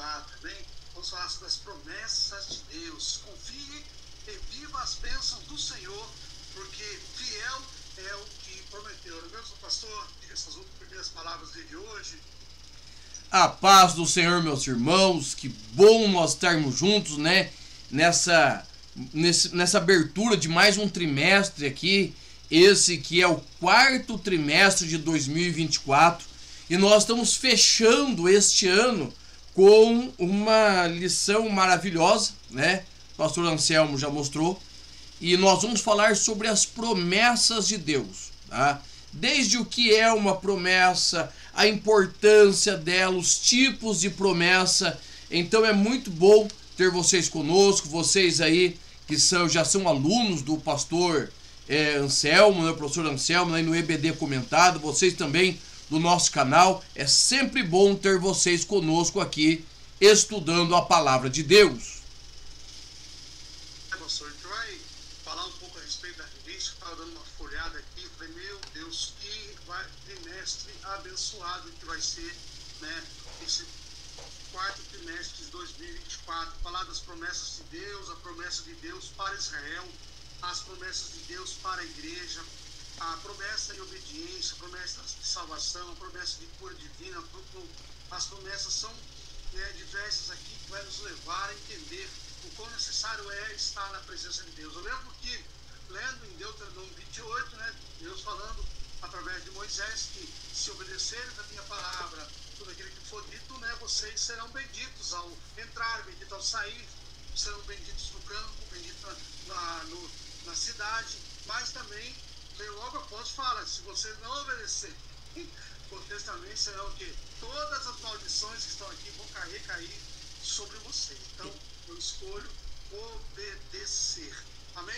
falar também, vamos falar sobre as promessas de Deus. Confie e viva as bênçãos do Senhor, porque fiel é o que prometeu. Não é mesmo, pastor? Diga essas primeiras palavras de hoje. A paz do Senhor, meus irmãos, que bom nós estarmos juntos, né? Nessa abertura de mais um trimestre aqui, esse que é o 4º trimestre de 2024, e nós estamos fechando este ano com uma lição maravilhosa, né? O pastor Anselmo já mostrou, e nós vamos falar sobre as promessas de Deus, tá? Desde o que é uma promessa, a importância dela, os tipos de promessa. Então é muito bom ter vocês conosco, vocês aí que já são alunos do pastor Anselmo, né, o professor Anselmo, aí no EBD Comentado, vocês também do nosso canal. É sempre bom ter vocês conosco aqui, estudando a palavra de Deus. Pastor, a gente vai falar um pouco a respeito da revista. Eu estava dando uma folhada aqui, falei, meu Deus, que trimestre abençoado que vai ser, né, esse 4º trimestre de 2024. Falar das promessas de Deus, a promessa de Deus para Israel, as promessas de Deus para a igreja, a promessa de obediência, a promessa de salvação, a promessa de cura divina. As promessas são, né, diversas aqui, que vai nos levar a entender o quão necessário é estar na presença de Deus. Eu lembro que, lendo em Deuteronômio 28, né, Deus falando através de Moisés que se obedecerem a minha palavra, tudo aquilo que for dito, né, vocês serão benditos ao entrar, benditos ao sair, serão benditos no campo, benditos na cidade, mas também, logo após fala, se vocês não obedecerem, vocês também serão o quê? Todas as maldições que estão aqui vão recair sobre vocês. Então, eu escolho obedecer. Amém?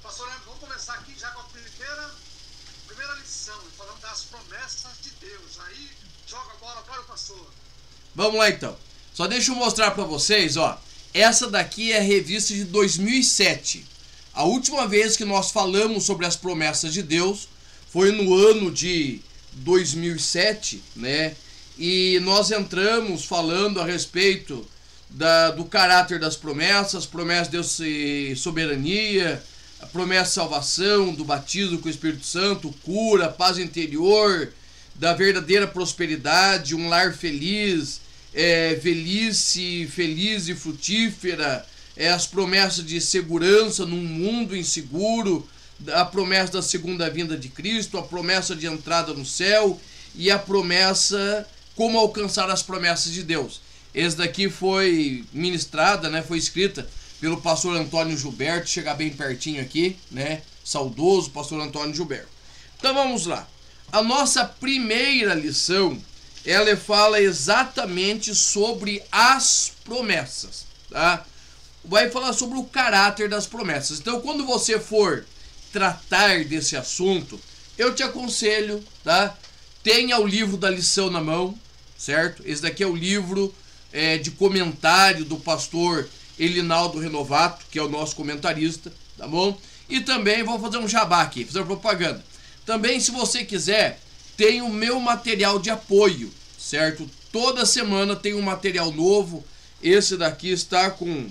Pastor, vamos começar aqui já com a primeira lição, falando das promessas de Deus. Aí, joga a bola para o pastor. Vamos lá então. Só deixa eu mostrar para vocês, ó. Essa daqui é a revista de 2007. A última vez que nós falamos sobre as promessas de Deus foi no ano de 2007, né? E nós entramos falando a respeito do caráter das promessas de Deus e soberania, a promessa de salvação, do batismo com o Espírito Santo, cura, paz interior, da verdadeira prosperidade, um lar feliz, velhice feliz e frutífera, as promessas de segurança num mundo inseguro, a promessa da segunda vinda de Cristo, a promessa de entrada no céu e a promessa, como alcançar as promessas de Deus. Esse daqui foi ministrada, né, foi escrita pelo pastor Antônio Gilberto, chega bem pertinho aqui, né, saudoso pastor Antônio Gilberto. Então vamos lá. A nossa primeira lição, ela fala exatamente sobre as promessas, tá? Vai falar sobre o caráter das promessas. Então, quando você for tratar desse assunto, eu te aconselho, tá? Tenha o livro da lição na mão, certo? Esse daqui é o livro de comentário do pastor Elinaldo Renovato, que é o nosso comentarista, tá bom? E também vou fazer um jabá aqui, fazer propaganda. Também, se você quiser, tem o meu material de apoio, certo? Toda semana tem um material novo. Esse daqui está com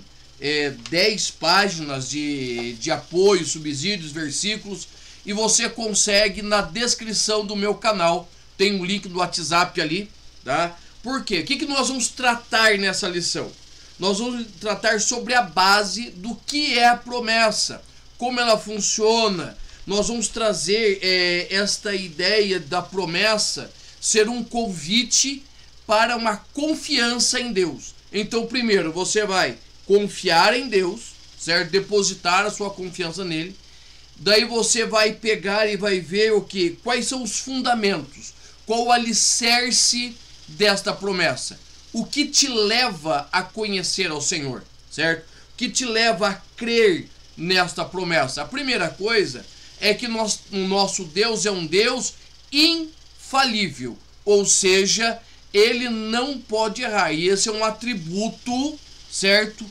10 páginas de apoio, subsídios, versículos, e você consegue na descrição do meu canal, tem um link do WhatsApp ali, tá? Por quê? O que nós vamos tratar nessa lição? Nós vamos tratar sobre a base do que é a promessa, como ela funciona. Nós vamos trazer esta ideia da promessa ser um convite para uma confiança em Deus. Então, primeiro, você vai confiar em Deus, certo? Depositar a sua confiança nele. Daí você vai pegar e vai ver o que? Quais são os fundamentos? Qual o alicerce desta promessa? O que te leva a conhecer ao Senhor, certo? O que te leva a crer nesta promessa? A primeira coisa é que o nosso Deus é um Deus infalível, ou seja, ele não pode errar. E esse é um atributo, certo?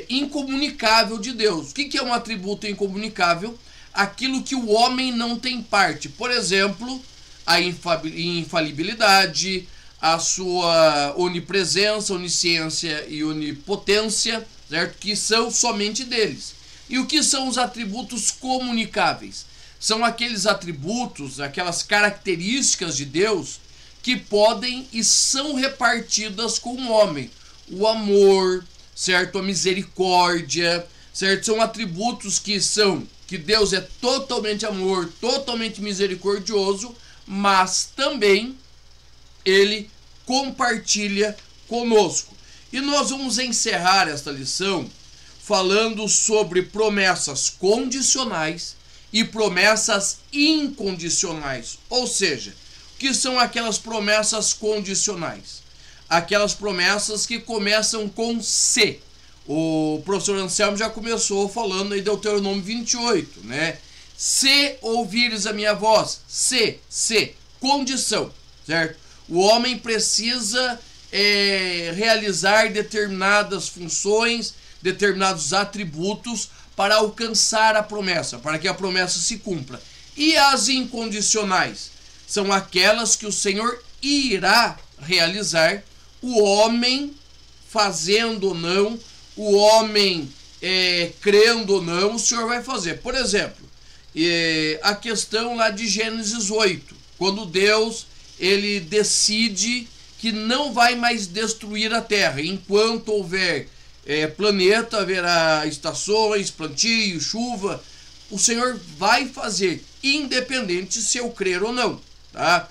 Incomunicável de Deus. O que é um atributo incomunicável? Aquilo que o homem não tem parte. Por exemplo, a infalibilidade, a sua onipresença, onisciência e onipotência, certo? Que são somente deles. E o que são os atributos comunicáveis? São aqueles atributos, aquelas características de Deus que podem e são repartidas com o homem. O amor, certo? A misericórdia, certo? São atributos que Deus é totalmente amor, totalmente misericordioso, mas também Ele compartilha conosco. E nós vamos encerrar esta lição falando sobre promessas condicionais e promessas incondicionais. Ou seja, o que são aquelas promessas condicionais? Aquelas promessas que começam com se. O professor Anselmo já começou falando aí Deuteronômio 28, né? Se ouvires a minha voz, se, condição, certo? O homem precisa realizar determinadas funções, determinados atributos para alcançar a promessa, para que a promessa se cumpra. E as incondicionais são aquelas que o Senhor irá realizar, o homem fazendo ou não, o homem crendo ou não, o Senhor vai fazer. Por exemplo, a questão lá de Gênesis 8, quando Deus ele decide que não vai mais destruir a terra, enquanto houver planeta, haverá estações, plantio, chuva, o Senhor vai fazer, independente se eu crer ou não, tá?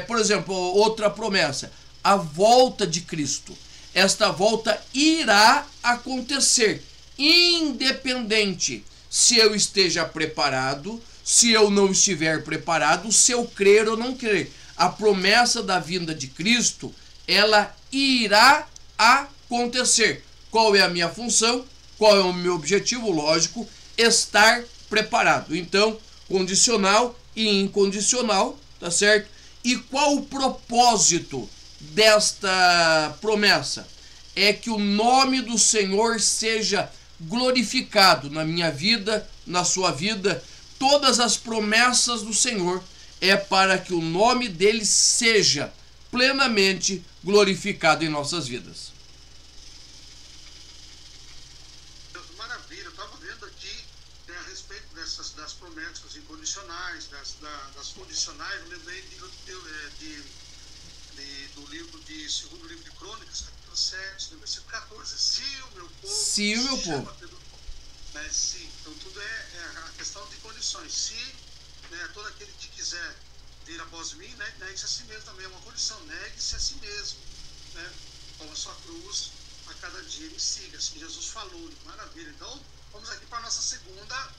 Por exemplo, outra promessa, a volta de Cristo. Esta volta irá acontecer, independente se eu esteja preparado, se eu não estiver preparado, se eu crer ou não crer. A promessa da vinda de Cristo, ela irá acontecer. Qual é a minha função? Qual é o meu objetivo? Lógico, estar preparado. Então, condicional e incondicional, tá certo? E qual o propósito desta promessa? É que o nome do Senhor seja glorificado na minha vida, na sua vida. Todas as promessas do Senhor é para que o nome dele seja plenamente glorificado em nossas vidas. Maravilha, eu estava vendo aqui a respeito das promessas incondicionais, das condicionais. Eu lembrei do livro segundo livro de Crônicas, capítulo 7, no versículo 14. Se o meu povo Se o meu povo. Se, então tudo é a questão de condições. Se todo aquele que quiser vir após mim, negue-se a si mesmo também, é uma condição, negue-se a si mesmo, com a sua cruz, a cada dia me siga, assim Jesus falou, maravilha. Então, vamos aqui para a nossa segunda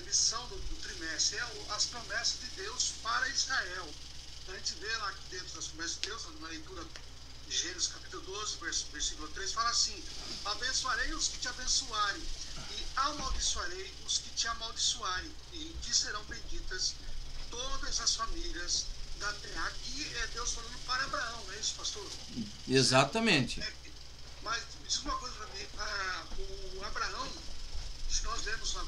lição do trimestre, as promessas de Deus para Israel. A gente vê lá aqui dentro das promessas de Deus, na leitura de Gênesis capítulo 12, versículo 3, fala assim: abençoarei os que te abençoarem, e amaldiçoarei os que te amaldiçoarem, e em ti serão benditas todas as famílias da terra. Aqui é Deus falando para Abraão, não é isso, pastor? Exatamente. Mas me diz uma coisa para mim, o Abraão, se nós lermos lá,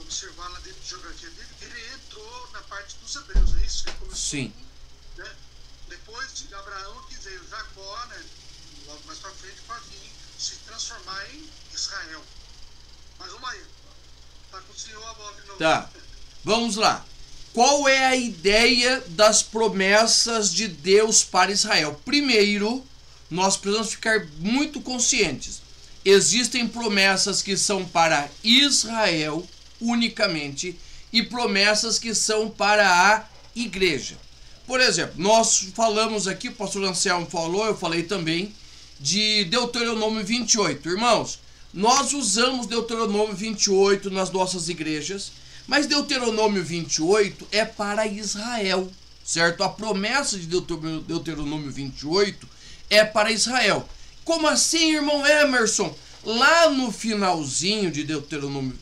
observar lá dentro de geografia dele, ele entrou na parte dos hebreus, é isso? Ele começou, sim. Depois de Abraão que veio Jacó, logo mais para frente, para vir se transformar em Israel. Mas vamos aí, tá com o senhor a bola de novo. Tá, vamos lá. Qual é a ideia das promessas de Deus para Israel? Primeiro, nós precisamos ficar muito conscientes. Existem promessas que são para Israel unicamente e promessas que são para a igreja. Por exemplo, nós falamos aqui, o pastor Anselmo falou, eu falei também, de Deuteronômio 28. Irmãos, nós usamos Deuteronômio 28 nas nossas igrejas, mas Deuteronômio 28 é para Israel, certo? A promessa de Deuteronômio 28 é para Israel. Como assim, irmão Emerson? Lá no finalzinho de Deuteronômio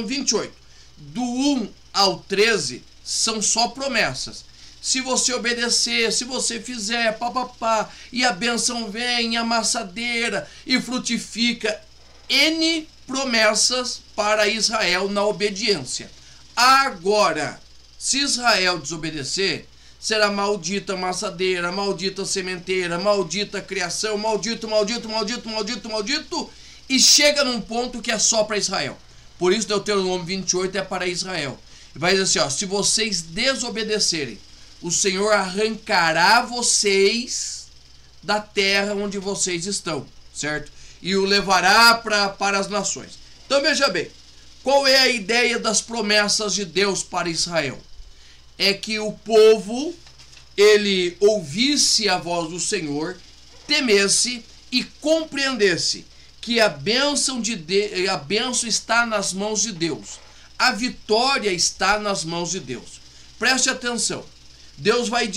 28, do 1 ao 13, são só promessas. Se você obedecer, se você fizer, papapá, e a bênção vem, a amassadeira, e frutifica, N promessas para Israel na obediência. Agora, se Israel desobedecer, será maldita a maçadeira, maldita a sementeira, maldita a criação, maldito, maldito, maldito, maldito, maldito, e chega num ponto que é só para Israel. Por isso Deuteronômio 28 é para Israel. Vai dizer assim, ó, se vocês desobedecerem, o Senhor arrancará vocês da terra onde vocês estão, certo? E o levará para as nações. Então veja bem, qual é a ideia das promessas de Deus para Israel? É que o povo, ele ouvisse a voz do Senhor, temesse e compreendesse que a bênção está nas mãos de Deus. A vitória está nas mãos de Deus. Preste atenção. Deus vai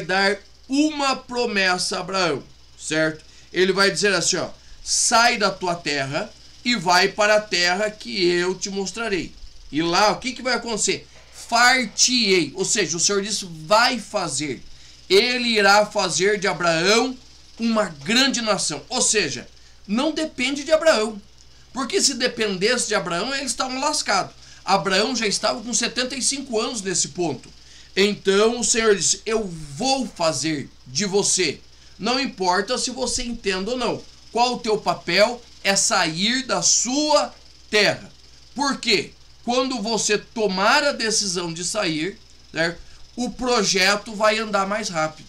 dar uma promessa a Abraão, certo? Ele vai dizer assim, ó, sai da tua terra e vai para a terra que eu te mostrarei. E lá, o que vai acontecer? Far-te-ei, ou seja, o Senhor disse, vai fazer. Ele irá fazer de Abraão uma grande nação. Ou seja, não depende de Abraão. Porque se dependesse de Abraão, eles estavam lascados. Abraão já estava com 75 anos nesse ponto. Então o Senhor disse, eu vou fazer de você. Não importa se você entende ou não. Qual o teu papel? É sair da sua terra. Por quê? Quando você tomar a decisão de sair, certo? O projeto vai andar mais rápido.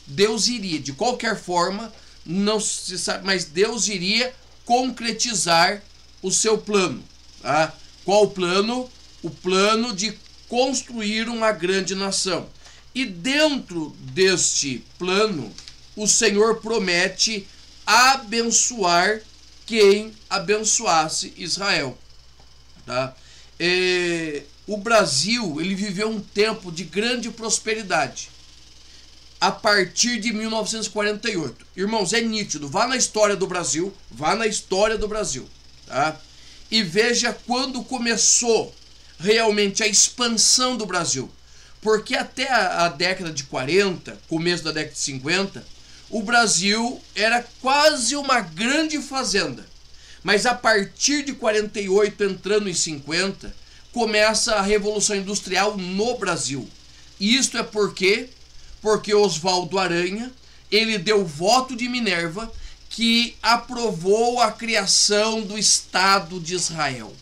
Deus iria, de qualquer forma, não se sabe, mas Deus iria concretizar o seu plano. Tá? Qual o plano? O plano de construir uma grande nação. E dentro deste plano, o Senhor promete abençoar quem abençoasse Israel. Tá? O Brasil, ele viveu um tempo de grande prosperidade a partir de 1948. Irmãos, é nítido, vá na história do Brasil, tá? E veja quando começou realmente a expansão do Brasil. Porque até a década de 40, começo da década de 50, o Brasil era quase uma grande fazenda. Mas a partir de 48, entrando em 50, começa a Revolução Industrial no Brasil. E isto é porque Oswaldo Aranha, ele deu voto de Minerva, que aprovou a criação do Estado de Israel.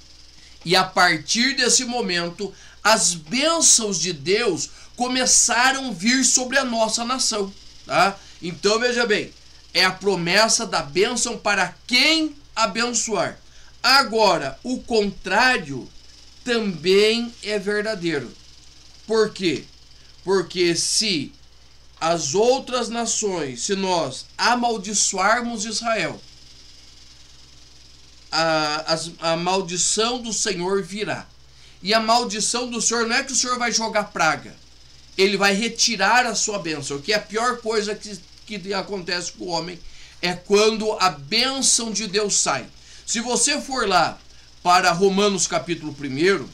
E a partir desse momento, as bênçãos de Deus começaram a vir sobre a nossa nação. Tá? Então veja bem, é a promessa da bênção para quem abençoar. Agora, o contrário também é verdadeiro. Por quê? Porque se as outras nações, se nós amaldiçoarmos Israel, a maldição do Senhor virá. E a maldição do Senhor não é que o Senhor vai jogar praga. Ele vai retirar a sua bênção. Que é a pior coisa que acontece com o homem é quando a bênção de Deus sai. Se você for lá para Romanos capítulo 1,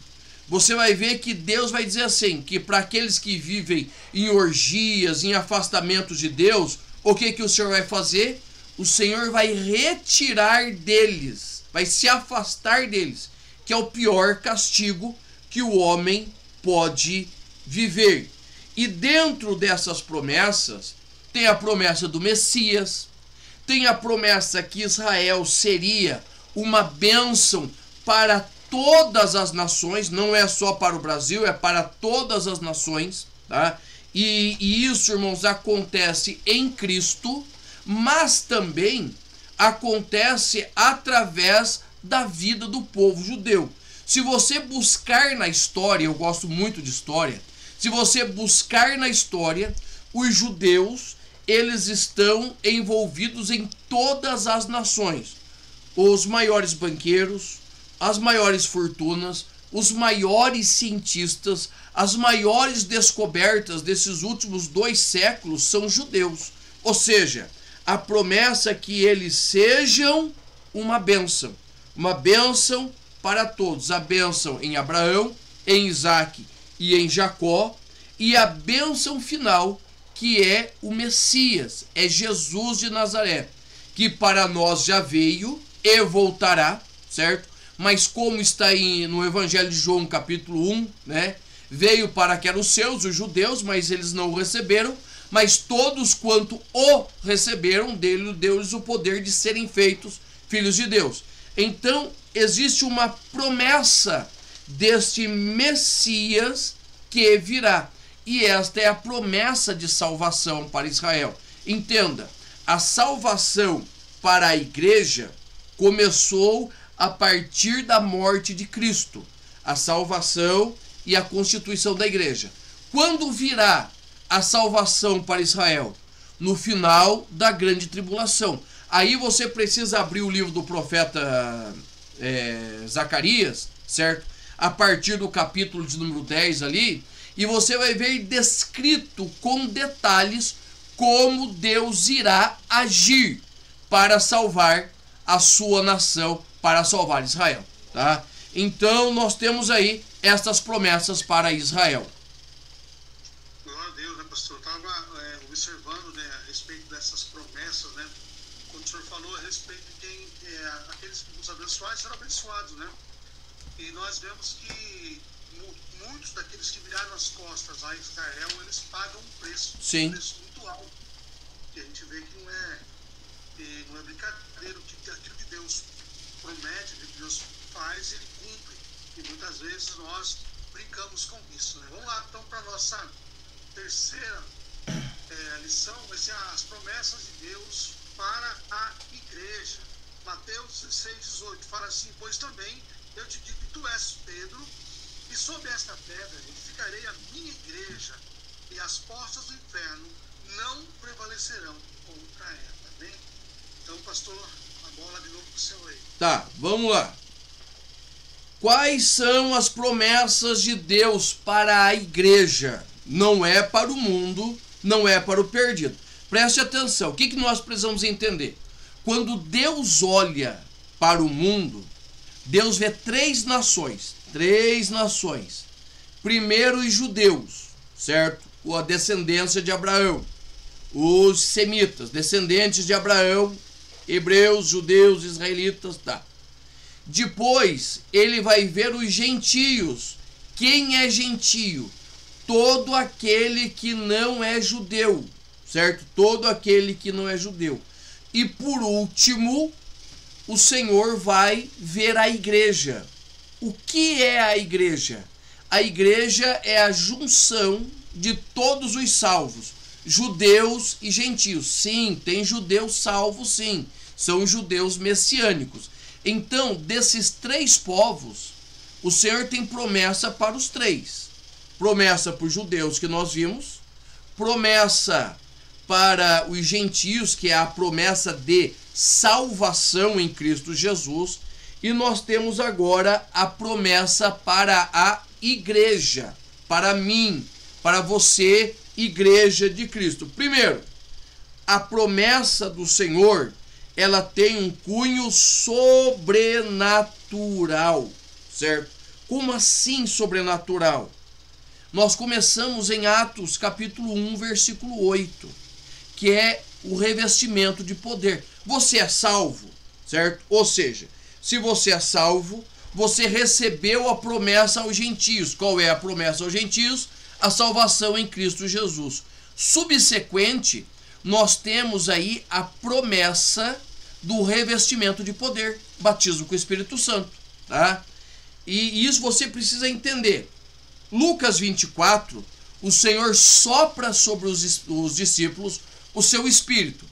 você vai ver que Deus vai dizer assim, que para aqueles que vivem em orgias, em afastamentos de Deus, o que o Senhor vai fazer? O Senhor vai retirar deles, vai se afastar deles, que é o pior castigo que o homem pode viver. E dentro dessas promessas, tem a promessa do Messias, tem a promessa que Israel seria uma bênção para todas as nações, não é só para o Brasil, é para todas as nações, tá? E isso, irmãos, acontece em Cristo, mas também acontece através da vida do povo judeu. Se você buscar na história, eu gosto muito de história, se você buscar na história, os judeus, eles estão envolvidos em todas as nações. Os maiores banqueiros, as maiores fortunas, os maiores cientistas, as maiores descobertas desses últimos 2 séculos são judeus. Ou seja, a promessa é que eles sejam uma bênção para todos. A bênção em Abraão, em Isaac e em Jacó, e a bênção final que é o Messias, é Jesus de Nazaré, que para nós já veio e voltará, certo? Mas como está no Evangelho de João, capítulo 1, né? Veio para que eram os seus, os judeus, mas eles não o receberam. Mas todos quanto o receberam, dele deu-lhes o poder de serem feitos filhos de Deus. Então, existe uma promessa deste Messias que virá. E esta é a promessa de salvação para Israel. Entenda, a salvação para a igreja começou a partir da morte de Cristo. A salvação e a constituição da igreja. Quando virá a salvação para Israel? No final da grande tribulação. Aí você precisa abrir o livro do profeta Zacarias, certo? A partir do capítulo de número 10 ali, e você vai ver descrito com detalhes como Deus irá agir para salvar a sua nação, para salvar Israel, tá? Então nós temos aí estas promessas para Israel. Glória a Deus, né, pastor? Eu estava observando, né, a respeito dessas promessas, né? Quando o senhor falou a respeito de quem, aqueles que nos abençoarem serão abençoados, né? E nós vemos que muitos daqueles que viraram as costas a Israel, eles pagam um preço, Sim. um preço muito alto. E a gente vê que não é brincadeira, que aquilo que Deus promete, que Deus faz, ele cumpre. E muitas vezes nós brincamos com isso, né? Vamos lá então para a nossa terceira lição, vai ser as promessas de Deus para a igreja. Mateus 16:18 fala assim: pois também eu te digo que tu és Pedro, e sobre esta pedra edificarei a minha igreja, e as portas do inferno não prevalecerão contra ela. Bem? Então, pastor, a bola de novo para o senhor aí. Tá, vamos lá. Quais são as promessas de Deus para a igreja? Não é para o mundo, não é para o perdido. Preste atenção, o que nós precisamos entender? Quando Deus olha para o mundo, Deus vê três nações. Primeiro, os judeus, certo? A descendência de Abraão. Os semitas, descendentes de Abraão, hebreus, judeus, israelitas, tá. Depois, ele vai ver os gentios. Quem é gentio? Todo aquele que não é judeu, certo? Todo aquele que não é judeu. E por último, o Senhor vai ver a igreja. O que é a igreja? A igreja é a junção de todos os salvos, judeus e gentios. Sim, tem judeus salvos, sim. São os judeus messiânicos. Então, desses três povos, o Senhor tem promessa para os três. Promessa para os judeus que nós vimos, promessa para os gentios, que é a promessa de salvação em Cristo Jesus, e nós temos agora a promessa para a igreja, para mim, para você, igreja de Cristo. Primeiro, a promessa do Senhor, ela tem um cunho sobrenatural, certo? Como assim sobrenatural? Nós começamos em Atos capítulo 1, versículo 8, que é o revestimento de poder. Você é salvo, certo? Ou seja, se você é salvo, você recebeu a promessa aos gentios. Qual é a promessa aos gentios? A salvação em Cristo Jesus. Subsequente, nós temos aí a promessa do revestimento de poder, batismo com o Espírito Santo, tá? E isso você precisa entender. Lucas 24, o Senhor sopra sobre os discípulos o seu Espírito.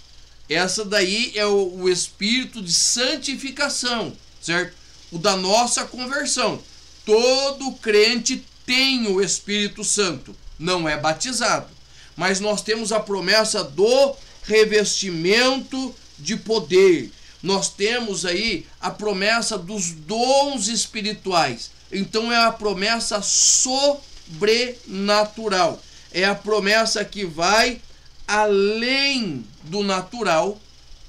Essa daí é o Espírito de santificação, certo? O da nossa conversão. Todo crente tem o Espírito Santo, não é batizado. Mas nós temos a promessa do revestimento de poder. Nós temos aí a promessa dos dons espirituais. Então é a promessa sobrenatural. É a promessa que vai além do natural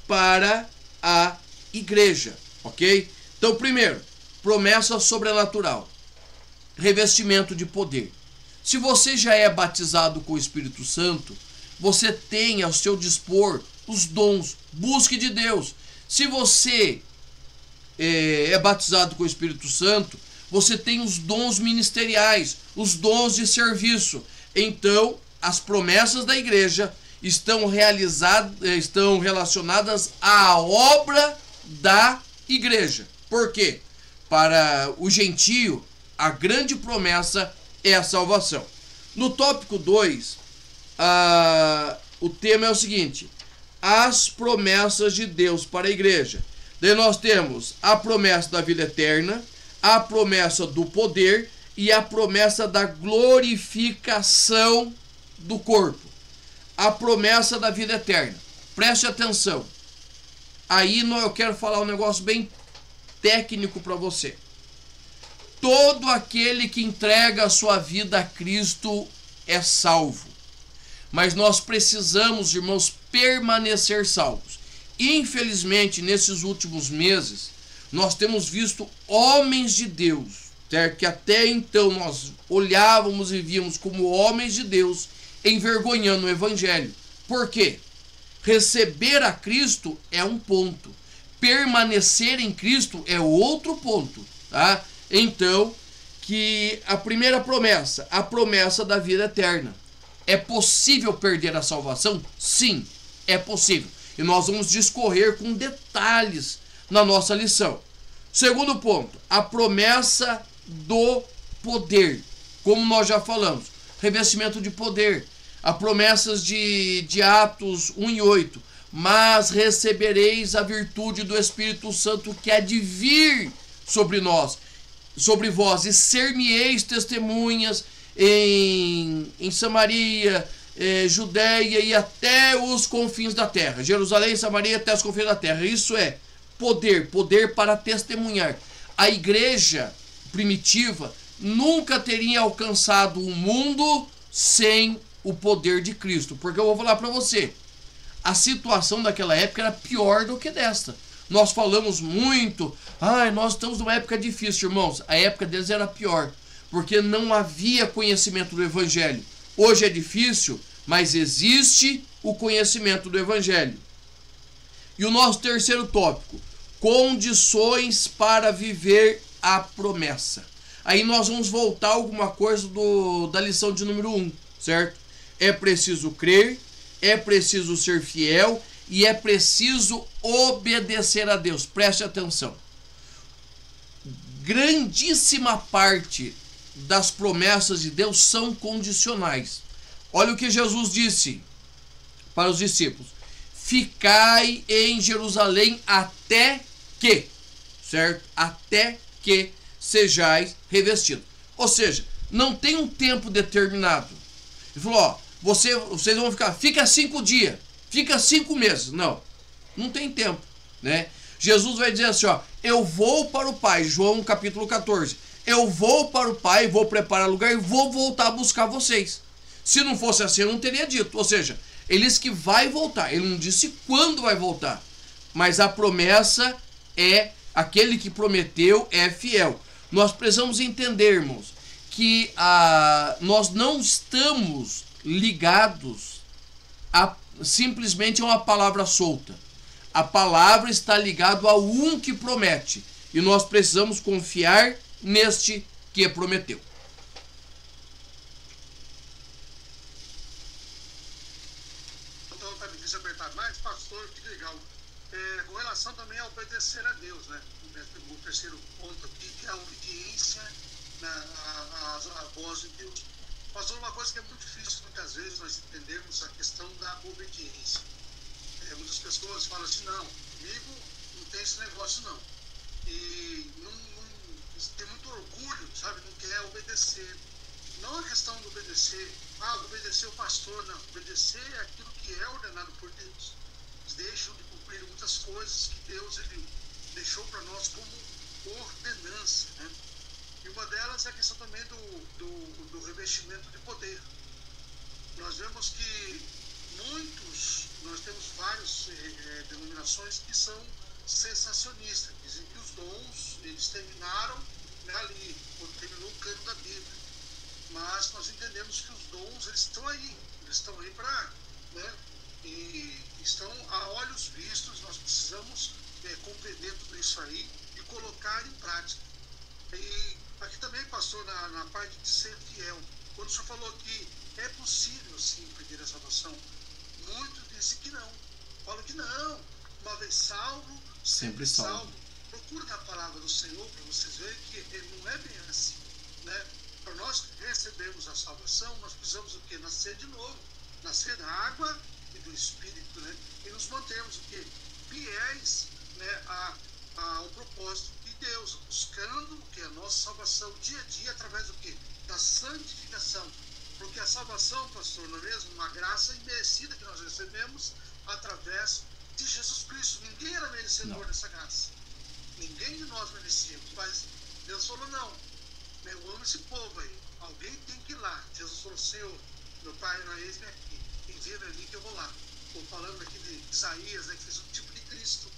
para a igreja, ok? Então, primeiro, promessa sobrenatural, revestimento de poder. Se você já é batizado com o Espírito Santo, você tem ao seu dispor os dons, busque de Deus. Se você é batizado com o Espírito Santo, você tem os dons ministeriais, os dons de serviço. Então, as promessas da igreja estão relacionadas à obra da igreja. Por quê? Para o gentio, a grande promessa é a salvação. No tópico 2, o tema é o seguinte: as promessas de Deus para a igreja. Daí nós temos a promessa da vida eterna, a promessa do poder e a promessa da glorificação do corpo. A promessa da vida eterna. Preste atenção. Aí eu quero falar um negócio bem técnico para você. Todo aquele que entrega a sua vida a Cristo é salvo. Mas nós precisamos, irmãos, permanecer salvos. Infelizmente, nesses últimos meses, nós temos visto homens de Deus, certo? Que até então nós olhávamos e víamos como homens de Deus, envergonhando o evangelho. Por quê? Receber a Cristo é um ponto, permanecer em Cristo é outro ponto, tá? Então, que a primeira promessa, a promessa da vida eterna. É possível perder a salvação? Sim, é possível. E nós vamos discorrer com detalhes na nossa lição. Segundo ponto, a promessa do poder. Como nós já falamos, revestimento de poder. As promessas de Atos 1:8. Mas recebereis a virtude do Espírito Santo que há de vir sobre vós, e ser-me-eis testemunhas em Samaria, Judéia e até os confins da terra. Jerusalém, Samaria, até os confins da terra. Isso é poder para testemunhar. A igreja primitiva nunca teria alcançado o mundo sem o poder de Cristo. Porque eu vou falar para você, a situação daquela época era pior do que desta. Nós falamos muito, nós estamos numa época difícil, irmãos. A época deles era pior, porque não havia conhecimento do evangelho. Hoje é difícil, mas existe o conhecimento do evangelho. E o nosso terceiro tópico, condições para viver a promessa. Aí nós vamos voltar a alguma coisa da lição de número 1, certo? É preciso crer, é preciso ser fiel e é preciso obedecer a Deus. Preste atenção. Grandíssima parte das promessas de Deus são condicionais. Olha o que Jesus disse para os discípulos: ficai em Jerusalém até que, certo? Até que sejais revestidos. Ou seja, não tem um tempo determinado. Ele falou, vocês vão fica 5 dias, fica 5 meses. Não tem tempo, né? Jesus vai dizer assim, eu vou para o Pai, João capítulo 14. Eu vou para o Pai, vou preparar lugar e vou voltar a buscar vocês. Se não fosse assim, eu não teria dito. Ou seja, ele disse que vai voltar. Ele não disse quando vai voltar. Mas a promessa é, aquele que prometeu é fiel. Nós precisamos entender, irmãos, que nós não estamos ligados simplesmente a uma palavra solta. A palavra está ligada a um que promete. E nós precisamos confiar neste que prometeu. Então, está me difícil apertar mais, pastor, que legal. Com relação também a obedecer a Deus, né? O terceiro ponto aqui, que é a obediência à voz de Deus. Pastor, uma coisa que é muito difícil, muitas vezes, nós entendermos a questão da obediência. Muitas pessoas falam assim, não, comigo não tem esse negócio não. E tem muito orgulho, sabe? Não quer obedecer. Não é questão de obedecer, obedecer o pastor, não. Obedecer é aquilo que é ordenado por Deus. Eles deixam de cumprir muitas coisas que Deus ele deixou para nós como ordenança, né? E uma delas é a questão também do revestimento de poder. Nós vemos que nós temos várias denominações que são sensacionistas. Dizem que os dons, eles terminaram ali, quando terminou o cano da Bíblia. Mas nós entendemos que os dons, eles estão aí para, né, e estão a olhos vistos. Nós precisamos compreender tudo isso aí e colocar em prática. E Aqui também, pastor, na parte de ser fiel. Quando o senhor falou que é possível, sim, perder a salvação, muitos dizem que não. Falam que não. Uma vez salvo, sempre salvo. Procure na palavra do Senhor para vocês verem que não é bem assim, né? Para nós recebermos a salvação, nós precisamos o quê? Nascer de novo. Nascer da água e do Espírito, né? E nos mantermos o quê? Fiéis, né, ao propósito de Deus, buscando o que? A nossa salvação dia a dia através do quê? Da santificação. Porque a salvação, pastor, não é mesmo? Uma graça imerecida que nós recebemos através de Jesus Cristo. Ninguém era merecedor dessa graça. Ninguém de nós merecíamos. Mas Deus falou, não, eu amo esse povo aí. Alguém tem que ir lá. Jesus falou, Senhor, meu Pai, não eis-me aqui. Envia-me ali que eu vou lá. Estou falando aqui de Isaías, né, que fez um tipo de Cristo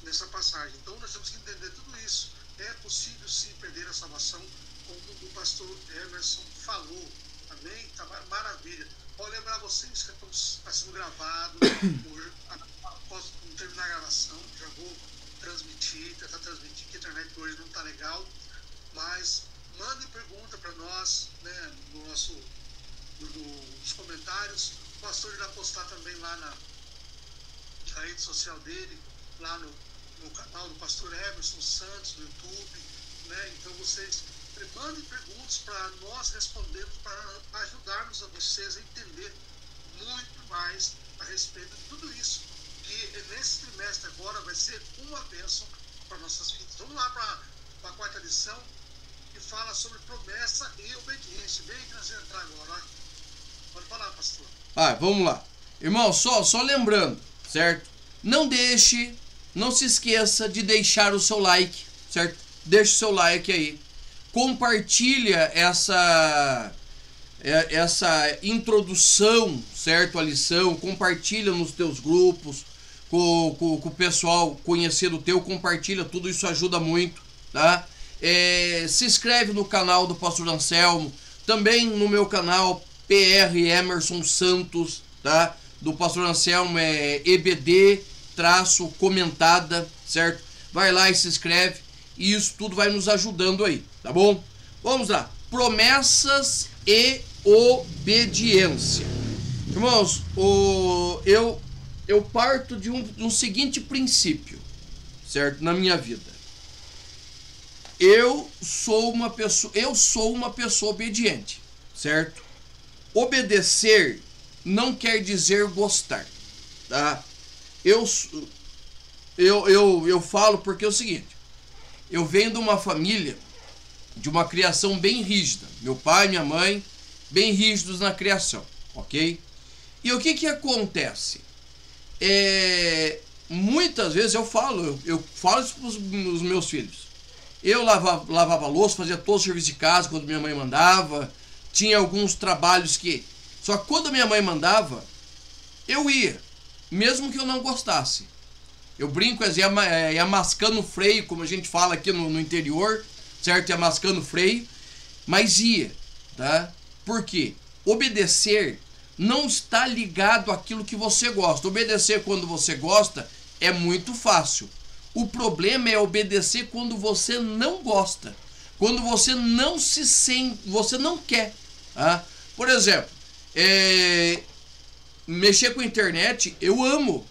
nessa passagem. Então nós temos que entender tudo isso. É possível sim perder a salvação, como o pastor Emerson falou. Amém? Tá maravilha. Pode lembrar vocês que está sendo gravado. Após terminar a gravação, já vou transmitir, tentar transmitir, que a internet hoje não está legal. Mas mande pergunta para nós, né, nos comentários. O pastor irá postar também lá na rede social dele, lá no canal do pastor Emerson Santos, no YouTube, né? Então vocês mandem perguntas para nós respondermos, para ajudarmos a vocês a entender muito mais a respeito de tudo isso, que nesse trimestre agora vai ser uma bênção para nossas vidas. Vamos lá para a quarta lição, que fala sobre promessa e obediência. Bem que nós vamos entrar agora. Pode falar, pastor. Vamos lá. Irmão, só lembrando, certo? Não se esqueça de deixar o seu like, certo? Deixa o seu like aí. Compartilha essa introdução, certo? A lição. Compartilha nos teus grupos, com o pessoal conhecer o teu. Compartilha, tudo isso ajuda muito, tá? Se inscreve no canal do pastor Anselmo. Também no meu canal PR Emerson Santos, tá? Do pastor Anselmo é EBD-comentada, certo? Vai lá e se inscreve, e isso tudo vai nos ajudando aí, tá bom? Vamos lá, promessas e obediência. Irmãos, eu parto de um seguinte princípio, certo? Na minha vida. Eu sou uma pessoa obediente, certo? Obedecer não quer dizer gostar, tá? Eu falo porque é o seguinte: eu venho de uma família de uma criação bem rígida. Meu pai e minha mãe, bem rígidos na criação, ok? E o que acontece? Muitas vezes eu falo isso para os meus filhos. Eu lavava louça, fazia todo o serviço de casa quando minha mãe mandava. Tinha alguns trabalhos que... Só que quando minha mãe mandava, eu ia, mesmo que eu não gostasse. Eu brinco, ia mascando freio, como a gente fala aqui no interior, certo? Ia mascando freio, mas ia, tá? Por quê? Obedecer não está ligado àquilo que você gosta. Obedecer quando você gosta é muito fácil. O problema é obedecer quando você não gosta. Quando você não se sente, você não quer. Tá? Por exemplo, mexer com a internet, eu amo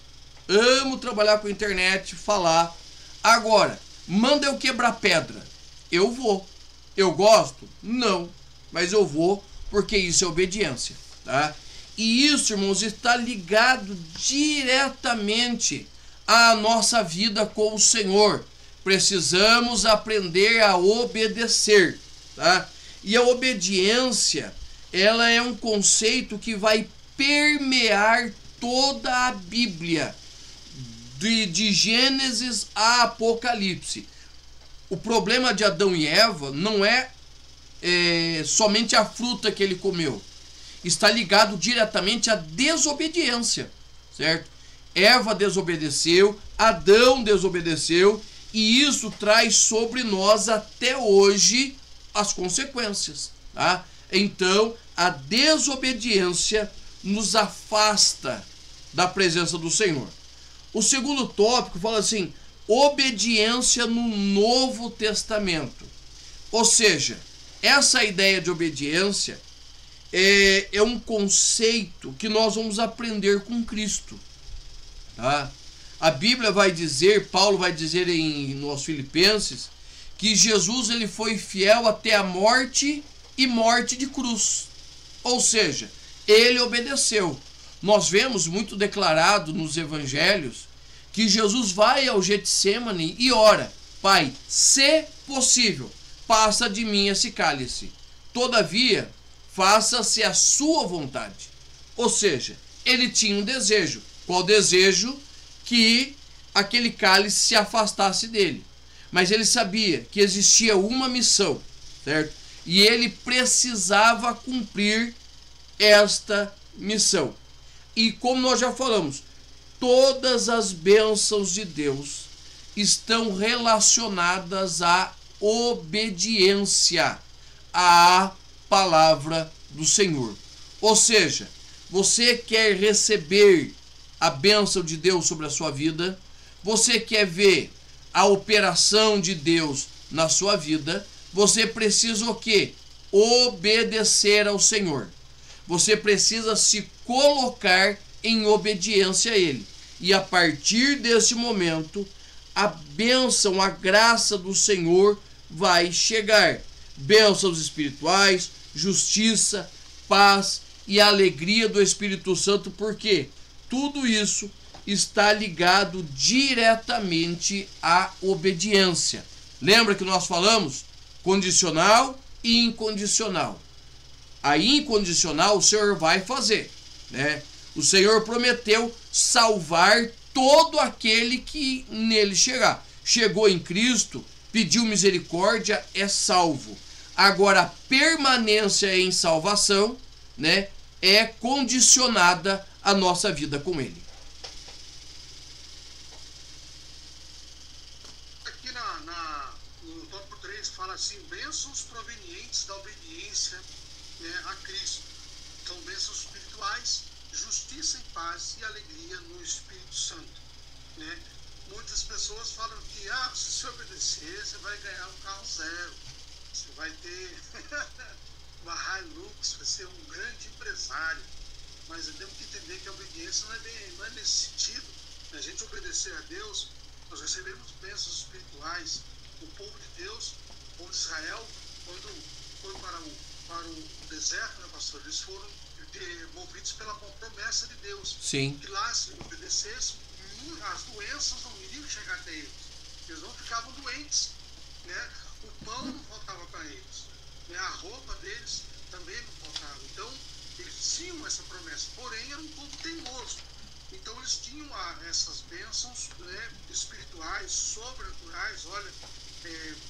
trabalhar com a internet, falar. Agora, manda eu quebrar pedra, eu vou. Eu gosto? Não, mas eu vou, porque isso é obediência, tá? E isso, irmãos, está ligado diretamente à nossa vida com o Senhor. Precisamos aprender a obedecer, tá? E a obediência, ela é um conceito que vai permear toda a Bíblia, de Gênesis a Apocalipse. O problema de Adão e Eva não é somente a fruta que ele comeu. Está ligado diretamente à desobediência, certo? Eva desobedeceu, Adão desobedeceu, e isso traz sobre nós até hoje as consequências, tá? Então, a desobediência nos afasta da presença do Senhor. O segundo tópico fala assim: obediência no Novo Testamento. Ou seja, essa ideia de obediência é um conceito que nós vamos aprender com Cristo. Tá? A Bíblia vai dizer, Paulo vai dizer nos Filipenses, que Jesus ele foi fiel até a morte e morte de cruz. Ou seja, ele obedeceu. Nós vemos muito declarado nos evangelhos que Jesus vai ao Getsêmani e ora: Pai, se possível, passa de mim esse cálice. Todavia, faça-se a sua vontade. Ou seja, ele tinha um desejo. Qual desejo? Que aquele cálice se afastasse dele. Mas ele sabia que existia uma missão, certo? E ele precisava cumprir esta missão. E como nós já falamos, todas as bênçãos de Deus estão relacionadas à obediência à palavra do Senhor. Ou seja, você quer receber a bênção de Deus sobre a sua vida, você quer ver a operação de Deus na sua vida, você precisa o quê? Obedecer ao Senhor. Você precisa se colocar em obediência a Ele. E a partir desse momento, a bênção, a graça do Senhor vai chegar. Bênçãos espirituais, justiça, paz e alegria do Espírito Santo, porque tudo isso está ligado diretamente à obediência. Lembra que nós falamos? Condicional e incondicional. A incondicional o Senhor vai fazer, né? O Senhor prometeu salvar todo aquele que nele chegar. Chegou em Cristo, pediu misericórdia, é salvo. Agora, a permanência em salvação, né, é condicionada à nossa vida com Ele. Aqui no tópico 3 fala assim: bênçãos provenientes da obediência, né, a Cristo. Então, bênçãos espirituais, justiça e paz e alegria no Espírito Santo, né? Muitas pessoas falam que se você obedecer, você vai ganhar um carro zero, você vai ter uma Hilux, vai ser um grande empresário. Mas temos que entender que a obediência não é nesse sentido. A gente obedecer a Deus, nós recebemos bênçãos espirituais. O povo de Deus, o povo de Israel, quando foi para o deserto, né, pastor, eles foram movidos pela promessa de Deus. Sim. Que lá, se obedecessem, as doenças não iriam chegar até eles. Eles não ficavam doentes, né? O pão não faltava para eles, né? A roupa deles também não faltava. Então, eles tinham essa promessa, porém era um povo teimoso. Então eles tinham essas bênçãos, né, espirituais, sobrenaturais. Olha,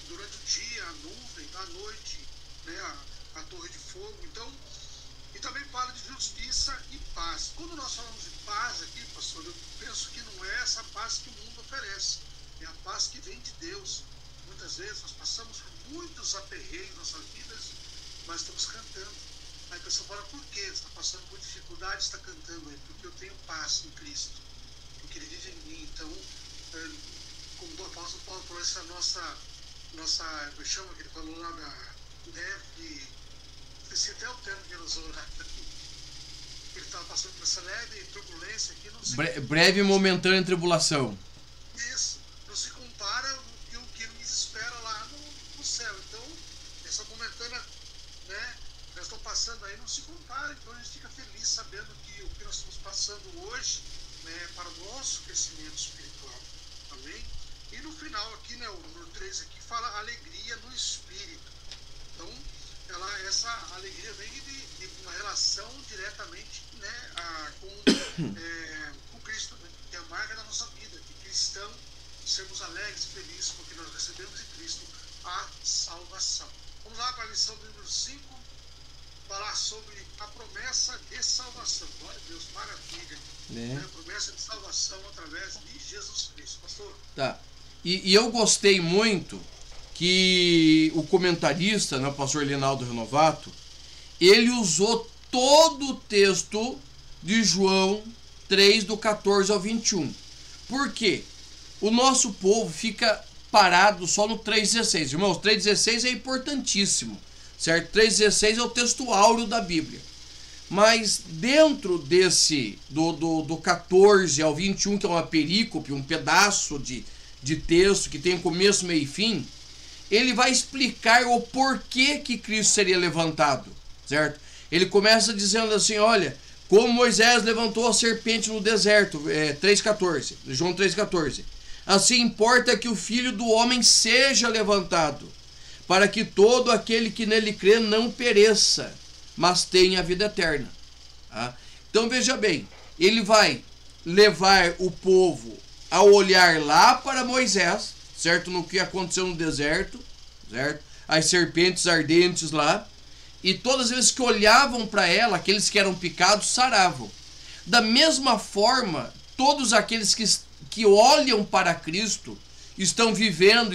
durante o dia, a nuvem, à noite, né, a torre de fogo. Então, e também fala de justiça e paz. Quando nós falamos de paz aqui, pastor, eu penso que não é essa paz que o mundo oferece, é a paz que vem de Deus. Muitas vezes nós passamos por muitos aperreios nas nossas vidas, mas estamos cantando. Aí a pessoa fala: por que você está passando por dificuldade, está cantando aí? Porque eu tenho paz em Cristo, porque Ele vive em mim. Então, como o apóstolo Paulo falou, essa nossa eu chamo que ele falou lá da leve, esqueci até o termo que ele usou lá, ele estava passando por essa leve turbulência aqui, não se breve e momentânea tribulação. Isso, não se compara com o que nos espera lá no céu. Então, essa momentânea, né, nós estamos passando aí, não se compara. Então a gente fica feliz sabendo que o que nós estamos passando hoje, né, para o nosso crescimento espiritual. Amém? E no final aqui, né, o número 3 aqui fala alegria no Espírito. Então, essa alegria vem de uma relação diretamente, né, com Cristo, né, que é a marca da nossa vida. Que cristão, sermos alegres e felizes porque nós recebemos em Cristo a salvação. Vamos lá para a lição do número 5, falar sobre a promessa de salvação. Glória a Deus, maravilha. Né? A promessa de salvação através de Jesus Cristo. Pastor? Tá. E eu gostei muito que o comentarista, né, o pastor Linaldo Renovato, ele usou todo o texto de João 3, do 14 ao 21. Por quê? O nosso povo fica parado só no 3,16. Irmãos, 3,16 é importantíssimo, certo? 3,16 é o texto áureo da Bíblia. Mas dentro desse, do 14 ao 21, que é uma perícope, um pedaço de texto que tem começo, meio e fim, ele vai explicar o porquê que Cristo seria levantado, certo? Ele começa dizendo assim, olha, como Moisés levantou a serpente no deserto, 3,14, João 3,14. Assim importa que o Filho do Homem seja levantado, para que todo aquele que nele crê não pereça, mas tenha a vida eterna. Tá? Então veja bem, ele vai levar o povo a olhar lá para Moisés, certo? No que aconteceu no deserto, certo? As serpentes ardentes lá, e todas as vezes que olhavam para ela, aqueles que eram picados saravam. Da mesma forma, todos aqueles que olham para Cristo estão vivendo,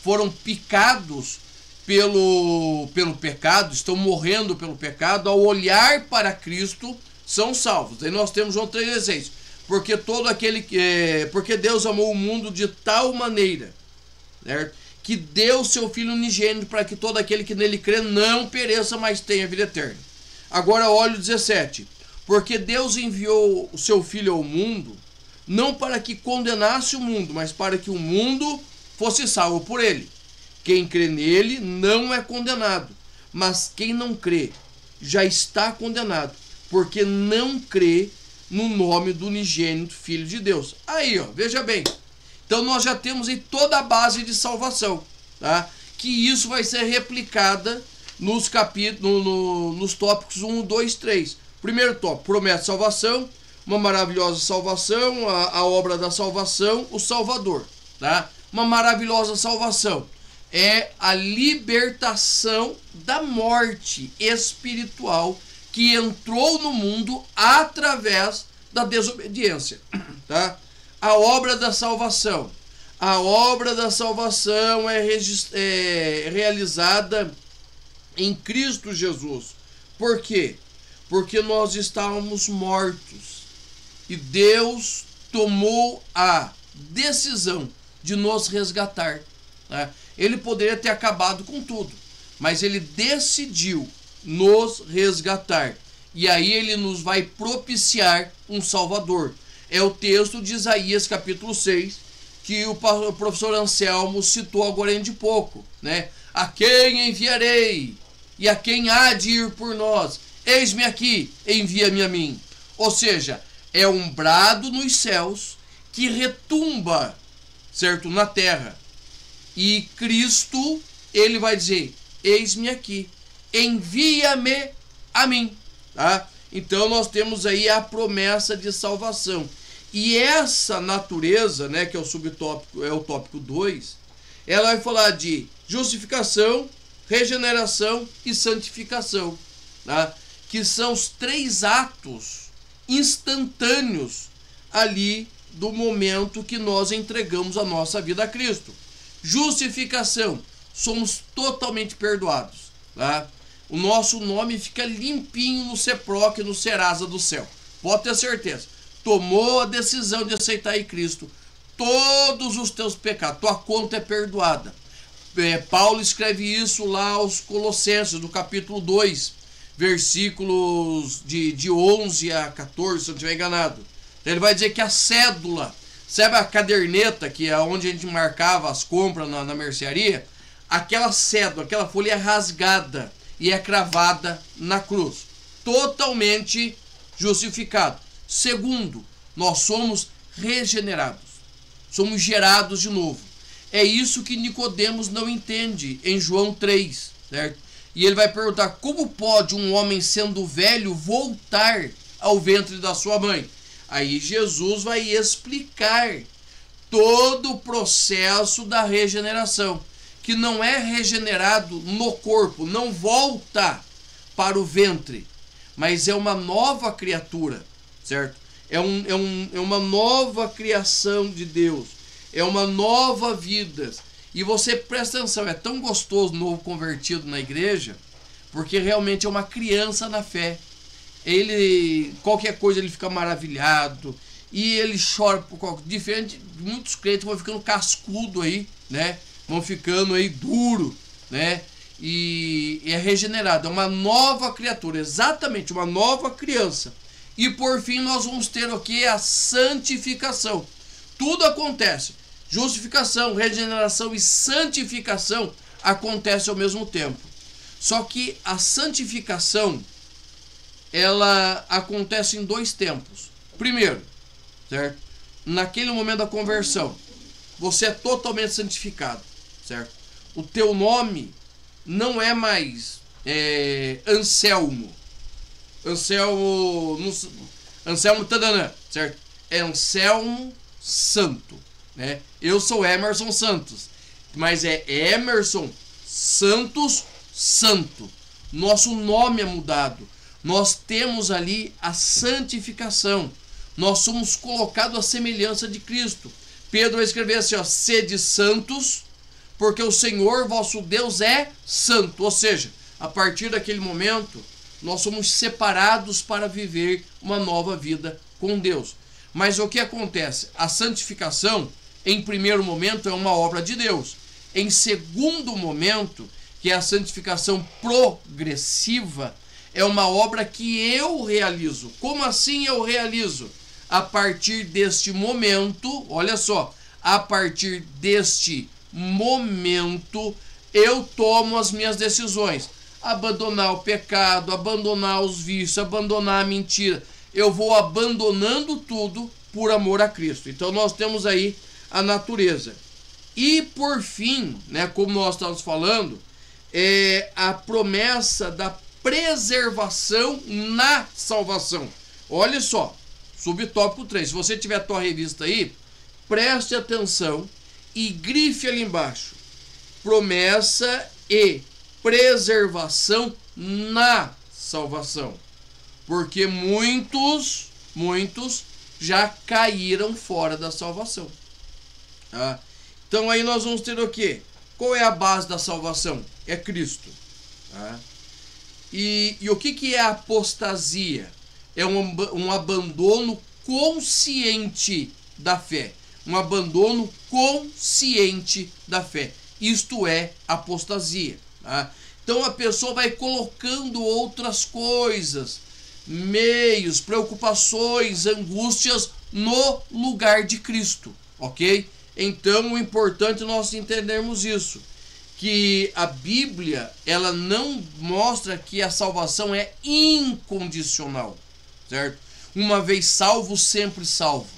foram picados pelo pecado, estão morrendo pelo pecado, ao olhar para Cristo são salvos. Aí nós temos João 3,16, porque Deus amou o mundo de tal maneira, certo? Que deu seu Filho unigênito para que todo aquele que nele crê não pereça, mas tenha vida eterna. Agora olha o 17, porque Deus enviou o seu Filho ao mundo, não para que condenasse o mundo, mas para que o mundo fosse salvo por ele. Quem crê nele não é condenado, mas quem não crê já está condenado, porque não crê no nome do unigênito Filho de Deus. Aí, ó, veja bem. Então nós já temos aí toda a base de salvação, tá? Que isso vai ser replicada nos nos tópicos 1, 2, 3. Primeiro tópico, promessa de salvação, uma maravilhosa salvação, a obra da salvação, o Salvador, tá? Uma maravilhosa salvação é a libertação da morte espiritual que entrou no mundo através da desobediência, tá? A obra da salvação. A obra da salvação é realizada em Cristo Jesus. Por quê? Porque nós estávamos mortos e Deus tomou a decisão de nos resgatar, né? Ele poderia ter acabado com tudo, mas ele decidiu nos resgatar. E aí ele nos vai propiciar um Salvador. É o texto de Isaías capítulo 6, que o professor Anselmo citou agora de pouco, né? A quem enviarei? E a quem há de ir por nós? Eis-me aqui, envia-me a mim. Ou seja, é um brado nos céus que retumba, certo, na terra. E Cristo, ele vai dizer, eis-me aqui, envia-me a mim, tá? Então nós temos aí a promessa de salvação. E essa natureza, né, que é o subtópico, é o tópico 2, ela vai falar de justificação, regeneração e santificação, tá? Que são os 3 atos instantâneos ali do momento que nós entregamos a nossa vida a Cristo. Justificação, somos totalmente perdoados, tá? O nosso nome fica limpinho no CEPROC, no Serasa do céu. Pode ter certeza. Tomou a decisão de aceitar em Cristo, todos os teus pecados, tua conta é perdoada. Paulo escreve isso lá aos Colossenses, no capítulo 2, versículos de 11 a 14, se eu não estiver enganado. Ele vai dizer que a cédula, sabe a caderneta, que é onde a gente marcava as compras na mercearia? Aquela cédula, aquela folha é rasgada e é cravada na cruz. Totalmente justificado. Segundo, nós somos regenerados. Somos gerados de novo. É isso que Nicodemos não entende em João 3, certo? E ele vai perguntar, como pode um homem sendo velho voltar ao ventre da sua mãe? Aí Jesus vai explicar todo o processo da regeneração, que não é regenerado no corpo, não volta para o ventre, mas é uma nova criatura, certo? É uma nova criação de Deus, é uma nova vida. E você presta atenção, é tão gostoso novo convertido na igreja, porque realmente é uma criança na fé. Ele, qualquer coisa ele fica maravilhado, e ele chora por qualquer... Diferente, muitos crentes vão ficando cascudo aí, né? Vão ficando aí duro, né? E é regenerado, é uma nova criatura, exatamente, uma nova criança. E por fim nós vamos ter o que? A santificação. Tudo acontece. Justificação, regeneração e santificação acontecem ao mesmo tempo. Só que a santificação, ela acontece em dois tempos. Primeiro, certo? Naquele momento da conversão, você é totalmente santificado, certo? O teu nome não é mais Anselmo. Anselmo Tadanã, certo? É Anselmo Santo, né? Eu sou Emerson Santos, mas é Emerson Santos Santo. Nosso nome é mudado. Nós temos ali a santificação. Nós somos colocados à semelhança de Cristo. Pedro vai escrever assim, ó: sede santos, porque o Senhor vosso Deus é santo. Ou seja, a partir daquele momento, nós somos separados para viver uma nova vida com Deus. Mas o que acontece? A santificação, em primeiro momento, é uma obra de Deus. Em segundo momento, que é a santificação progressiva, é uma obra que eu realizo. Como assim eu realizo? A partir deste momento, olha só, a partir deste momento, eu tomo as minhas decisões. Abandonar o pecado, abandonar os vícios, abandonar a mentira. Eu vou abandonando tudo por amor a Cristo. Então nós temos aí a natureza. E por fim, né, como nós estamos falando, é a promessa da preservação na salvação. Olha só, subtópico 3. Se você tiver a tua revista aí, preste atenção e grife ali embaixo: promessa e preservação na salvação. Porque muitos já caíram fora da salvação. Tá? Então aí nós vamos ter o quê? Qual é a base da salvação? É Cristo. Tá? E o que é a apostasia? É um abandono consciente da fé. Um abandono consciente da fé. Isto é apostasia. Tá? Então a pessoa vai colocando outras coisas, meios, preocupações, angústias no lugar de Cristo, ok? Então o importante é nós entendermos isso, que a Bíblia, ela não mostra que a salvação é incondicional, certo? Uma vez salvo, sempre salvo.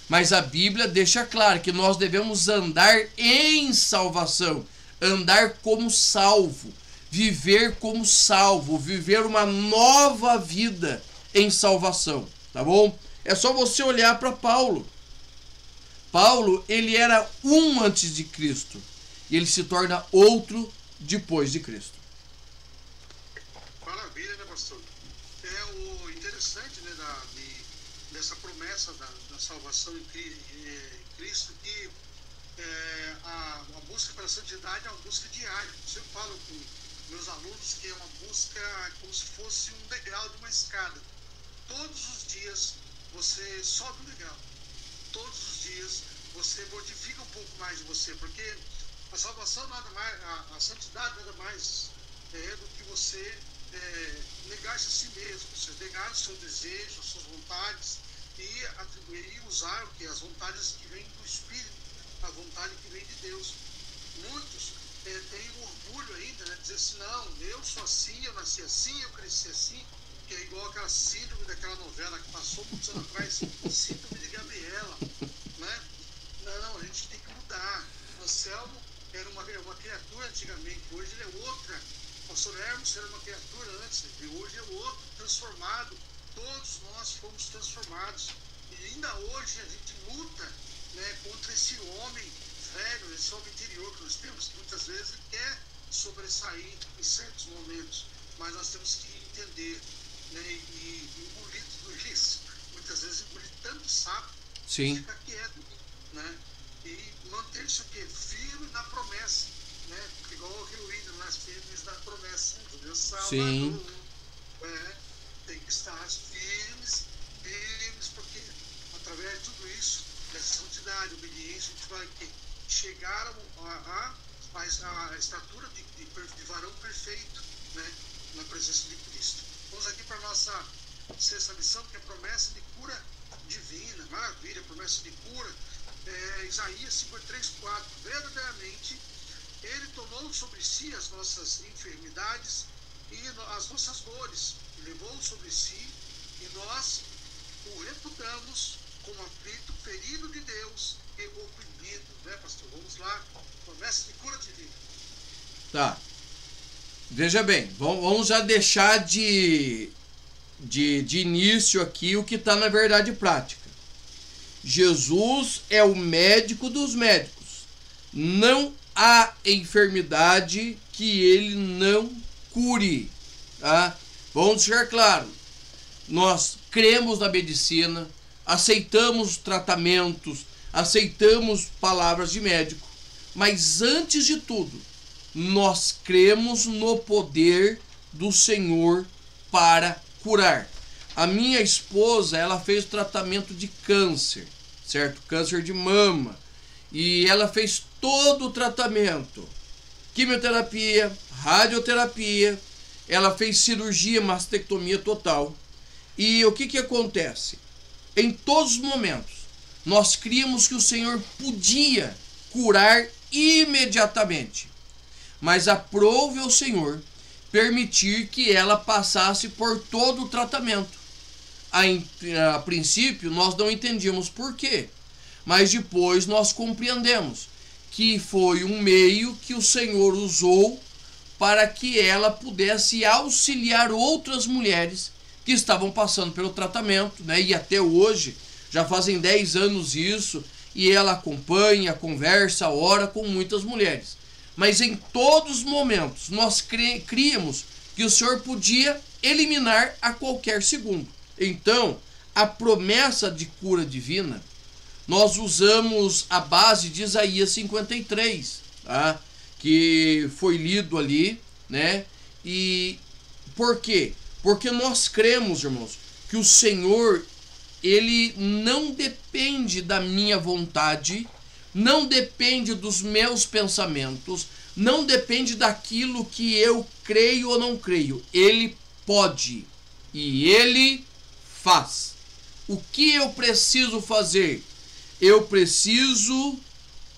Mas a Bíblia deixa claro que nós devemos andar em salvação, andar como salvo, viver como salvo, viver uma nova vida em salvação, tá bom? É só você olhar para Paulo. Paulo, ele era um antes de Cristo e ele se torna outro depois de Cristo. Maravilha, né, pastor? É o interessante, né, dessa promessa da salvação em Cristo, que a busca pela santidade é uma busca diária. Eu sempre falo com meus alunos que é uma busca como se fosse um degrau de uma escada. Todos os dias você sobe um degrau. Todos os dias você modifica um pouco mais de você, porque a salvação nada mais, a santidade nada mais é do que você negar-se a si mesmo, você negar o seu desejo, as suas vontades e atribuir e usar o que as vontades que vêm do Espírito, a vontade que vem de Deus. Muitos têm orgulho ainda, né? Dizer assim: não, eu sou assim, eu nasci assim, eu cresci assim, que é igual aquela síndrome daquela novela que passou muitos anos atrás, síndrome de Gabriela, né? Não, a gente tem que mudar. Anselmo era uma criatura antigamente, hoje ele é outra. O pastor Hermes era uma criatura antes, e hoje é outro, transformado. Todos nós fomos transformados. E ainda hoje a gente luta, né, contra esse homem velho, esse homem interior que nós temos, que muitas vezes quer sobressair em certos momentos. Mas nós temos que entender, né, e engolir tudo isso. Muitas vezes engolir tanto sapo, fica quieto, né? E manter-se o quê? Firme na promessa, né? Igual o Rio Índio, nas firmes da promessa, entendeu? Salvador, tem que estar firmes, porque através tudo isso, dessa santidade, obediência, a gente vai chegar a estatura de varão perfeito, né, na presença de Cristo. Vamos aqui para a nossa sexta lição, que é a promessa de cura divina. Maravilha, promessa de cura. Isaías 53:4. Verdadeiramente, Ele tomou sobre si as nossas enfermidades e as nossas dores, levou sobre si, e nós o reputamos como aflito, ferido de Deus e oprimido, né, pastor? Vamos lá, promessa de cura divina. Tá. Veja bem, vamos já deixar de início aqui o que está na verdade prática. Jesus é o médico dos médicos. Não há enfermidade que ele não cure. Tá? Vamos deixar claro. Nós cremos na medicina, aceitamos tratamentos, aceitamos palavras de médico, mas antes de tudo, nós cremos no poder do Senhor para curar. A minha esposa, ela fez tratamento de câncer, certo? Câncer de mama. E ela fez todo o tratamento. Quimioterapia, radioterapia. Ela fez cirurgia, mastectomia total. E o que acontece? Em todos os momentos, nós críamos que o Senhor podia curar imediatamente. Mas aprove ao Senhor permitir que ela passasse por todo o tratamento. A princípio, nós não entendíamos por quê. Mas depois nós compreendemos que foi um meio que o Senhor usou para que ela pudesse auxiliar outras mulheres que estavam passando pelo tratamento, né? E até hoje, já fazem 10 anos isso, e ela acompanha, conversa, ora com muitas mulheres. Mas em todos os momentos nós críamos que o Senhor podia eliminar a qualquer segundo. Então, a promessa de cura divina, nós usamos a base de Isaías 53, tá? Que foi lido ali, né? E por quê? Porque nós cremos, irmãos, que o Senhor, ele não depende da minha vontade, não depende dos meus pensamentos, não depende daquilo que eu creio ou não creio. Ele pode e ele faz. O que eu preciso fazer? Eu preciso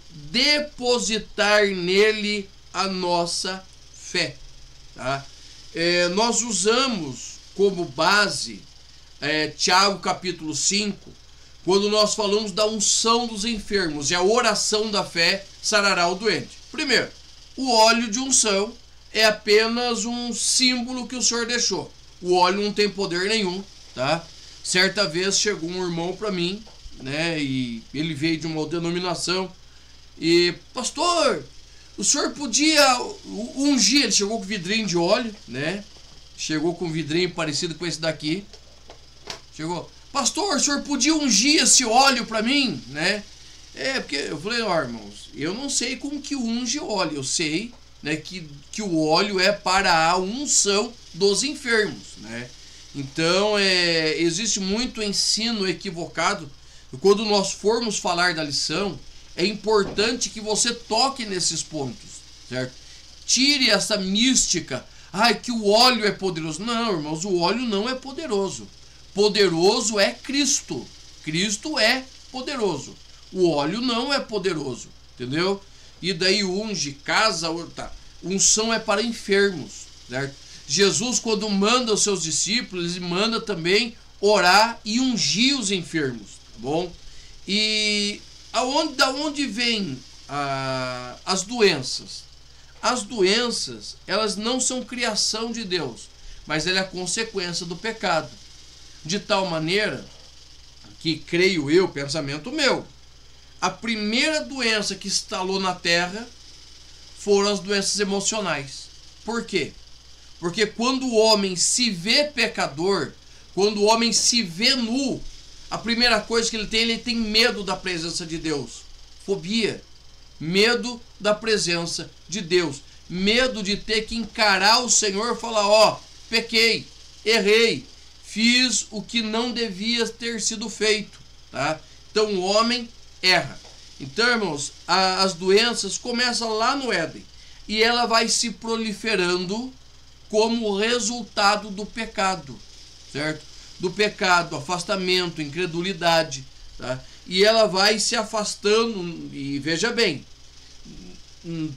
depositar nele a nossa fé. Tá? Nós usamos como base Tiago capítulo 5, quando nós falamos da unção dos enfermos, e a oração da fé sarará o doente. Primeiro, o óleo de unção é apenas um símbolo que o Senhor deixou. O óleo não tem poder nenhum, tá? Certa vez chegou um irmão para mim, né? E ele veio de uma denominação. E, pastor, o senhor podia ungir? Ele chegou com vidrinho de óleo, né? Chegou com um vidrinho parecido com esse daqui. Chegou, pastor, o senhor podia ungir esse óleo para mim, né? Porque eu falei, ó, irmãos, eu não sei como que unge óleo. Eu sei, né, que o óleo é para a unção dos enfermos, né? Então, existe muito ensino equivocado. Quando nós formos falar da lição, é importante que você toque nesses pontos, certo? Tire essa mística, que o óleo é poderoso. Não, irmãos, o óleo não é poderoso. Poderoso é Cristo. Cristo é poderoso. O óleo não é poderoso, entendeu? E daí unge, casa, tá. Unção é para enfermos, certo? Jesus, quando manda os seus discípulos, ele manda também orar e ungir os enfermos, tá bom? E da onde vêm as doenças? As doenças, elas não são criação de Deus, mas ela é a consequência do pecado. De tal maneira que, creio eu, pensamento meu, a primeira doença que instalou na terra foram as doenças emocionais. Por quê? Porque quando o homem se vê pecador, quando o homem se vê nu, a primeira coisa que ele tem medo da presença de Deus. Fobia. Medo da presença de Deus. Medo de ter que encarar o Senhor e falar, pequei, errei, fiz o que não devia ter sido feito, tá? Então o homem erra. Então, irmãos, as doenças começam lá no Éden. E ela vai se proliferando como resultado do pecado, certo? Do pecado, afastamento, incredulidade, tá? E ela vai se afastando, e veja bem,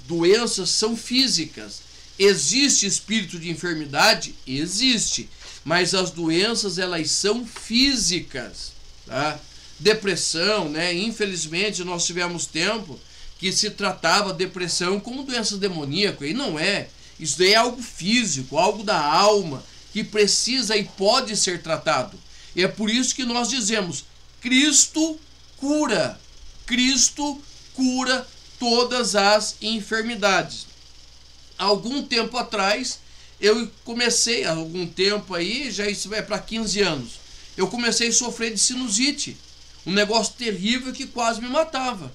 doenças são físicas. Existe espírito de enfermidade? Existe. Mas as doenças, elas são físicas, tá? Depressão, né? Infelizmente, nós tivemos tempo que se tratava a depressão como doença demoníaca, e não é. Isso daí é algo físico, algo da alma, que precisa e pode ser tratado. E é por isso que nós dizemos, Cristo cura. Cristo cura todas as enfermidades. Algum tempo atrás, eu comecei, algum tempo aí, já isso é para 15 anos, eu comecei a sofrer de sinusite. Um negócio terrível que quase me matava.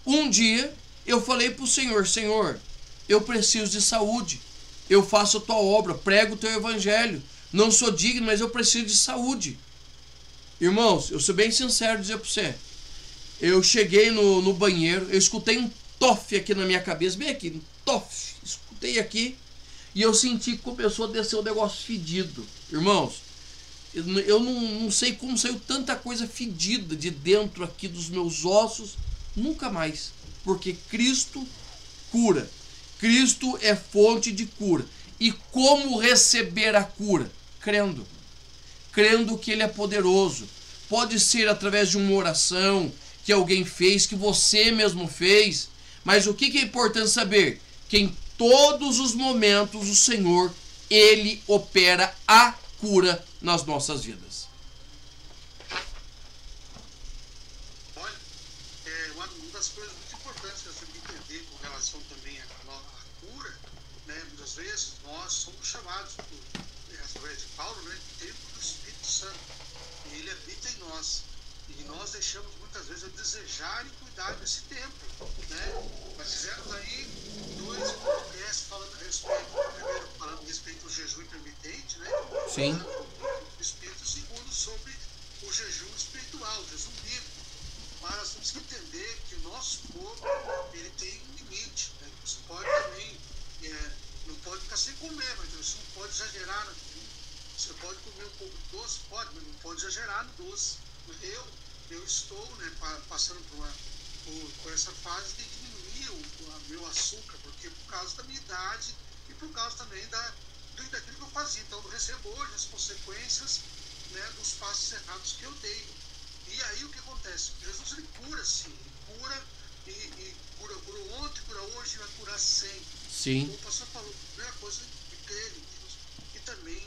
Um dia, eu falei para o Senhor, Senhor, eu preciso de saúde. Eu faço a tua obra, prego o teu evangelho. Não sou digno, mas eu preciso de saúde. Irmãos, eu sou bem sincero dizer para você. Eu cheguei no banheiro, eu escutei um tofe aqui na minha cabeça, bem aqui, um tofe. Escutei aqui e eu senti que começou a descer um negócio fedido. Irmãos, eu não sei como saiu tanta coisa fedida de dentro aqui dos meus ossos, nunca mais. Porque Cristo cura. Cristo é fonte de cura. E como receber a cura? Crendo. Crendo que Ele é poderoso. Pode ser através de uma oração que alguém fez, que você mesmo fez. Mas o que é importante saber? Que em todos os momentos o Senhor, Ele opera a cura nas nossas vidas. Olha, uma das coisas muito importantes que nós temos que entender com relação também à cura, né? Muitas vezes nós somos chamados, através de Paulo, né, templo do Espírito Santo, e ele habita em nós. E nós deixamos muitas vezes a desejar e cuidar desse templo, né? Nós fizemos aí 2 podcasts falando a respeito, primeiro falando a respeito do jejum intermitente, né? Sim. Do Espírito, segundo sobre o jejum espiritual, o jejum bíblico. Mas nós temos que entender que o nosso corpo, ele tem um limite, né? Você pode também, não pode ficar sem comer, mas você não pode exagerar na comida. Você pode comer um pouco de doce, pode, mas não pode exagerar no doce. Eu estou, né, passando por essa fase de diminuir o meu açúcar, porque por causa da minha idade e por causa também daquilo que eu fazia. Então eu recebo hoje as consequências, né, dos passos errados que eu dei. E aí o que acontece? Jesus, ele cura sim, ele cura e curou ontem, cura hoje e vai curar sempre. Sim. Como o pastor falou, a primeira coisa é crer em Deus. E também,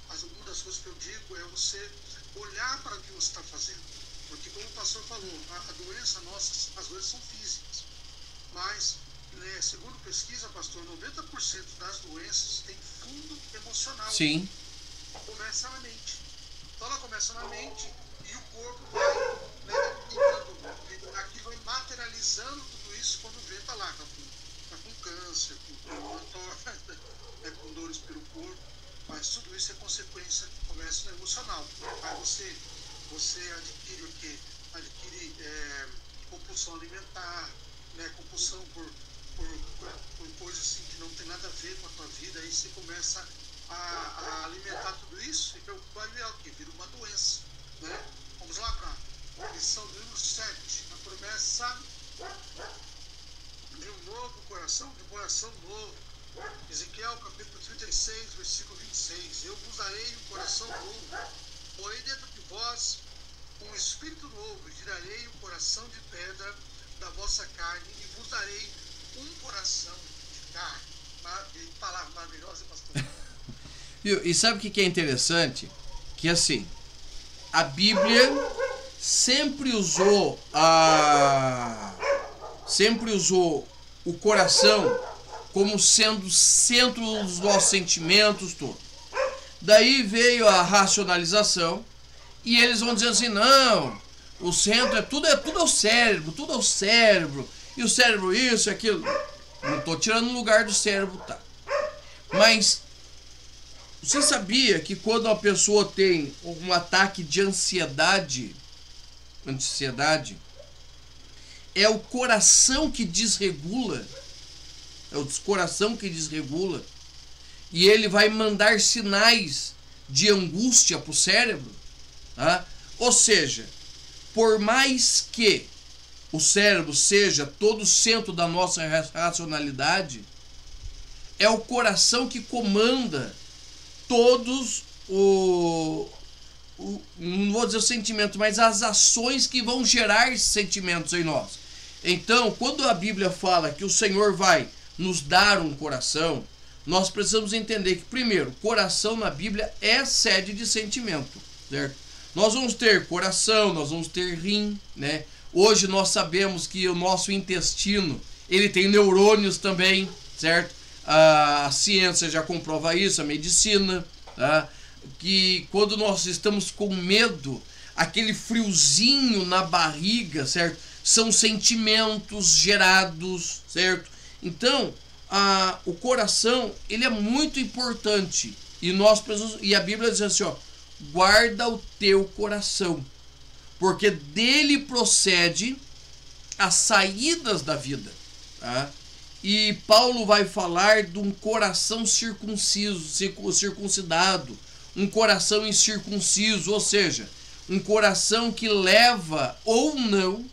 uma das coisas que eu digo é você olhar para o que você está fazendo. Porque como o pastor falou, a doença nossa, as doenças são físicas. Mas, né, segundo pesquisa, pastor, 90% das doenças tem fundo emocional. Sim. Começa na mente. Então ela começa na mente e o corpo vai, né, tentando, aqui vai materializando tudo isso quando vê, tá lá, tá com câncer, com dores pelo corpo. Mas tudo isso é consequência que começa no emocional. Aí você adquire o quê? Adquire compulsão alimentar, né? Compulsão por coisas assim que não tem nada a ver com a tua vida. Aí você começa a alimentar tudo isso e vai virar o quê? Vira uma doença, né? Vamos lá para a lição número 7. A promessa de um novo coração, de um coração novo. Ezequiel capítulo 36, versículo 26. Eu vos darei um coração novo, porém dentro de vós um espírito novo, e tirarei o coração de pedra da vossa carne e vos darei um coração de carne. Palavra maravilhosa, pastor. E sabe o que é interessante? Que assim, a Bíblia sempre usou o coração como sendo o centro dos nossos sentimentos, tudo. Daí veio a racionalização e eles vão dizer assim, não, o centro tudo é o cérebro, e o cérebro isso, aquilo. Não estou tirando o lugar do cérebro, tá? Mas você sabia que quando uma pessoa tem um ataque de ansiedade, é o coração que desregula. É o coração que desregula. E ele vai mandar sinais de angústia para o cérebro. Tá? Ou seja, por mais que o cérebro seja todo o centro da nossa racionalidade, é o coração que comanda todos não vou dizer o sentimento, mas as ações que vão gerar sentimentos em nós. Então, quando a Bíblia fala que o Senhor vai nos dar um coração, nós precisamos entender que, primeiro, coração na Bíblia é sede de sentimento, certo? Nós vamos ter coração, nós vamos ter rim, né? Hoje nós sabemos que o nosso intestino, ele tem neurônios também, certo? A ciência já comprova isso, a medicina, tá? Que quando nós estamos com medo, aquele friozinho na barriga, certo? São sentimentos gerados, certo? Então, o coração, ele é muito importante. E nós precisamos, e a Bíblia diz assim, ó, guarda o teu coração, porque dele procede as saídas da vida, tá? E Paulo vai falar de um coração circuncidado, um coração incircunciso, ou seja, um coração que leva ou não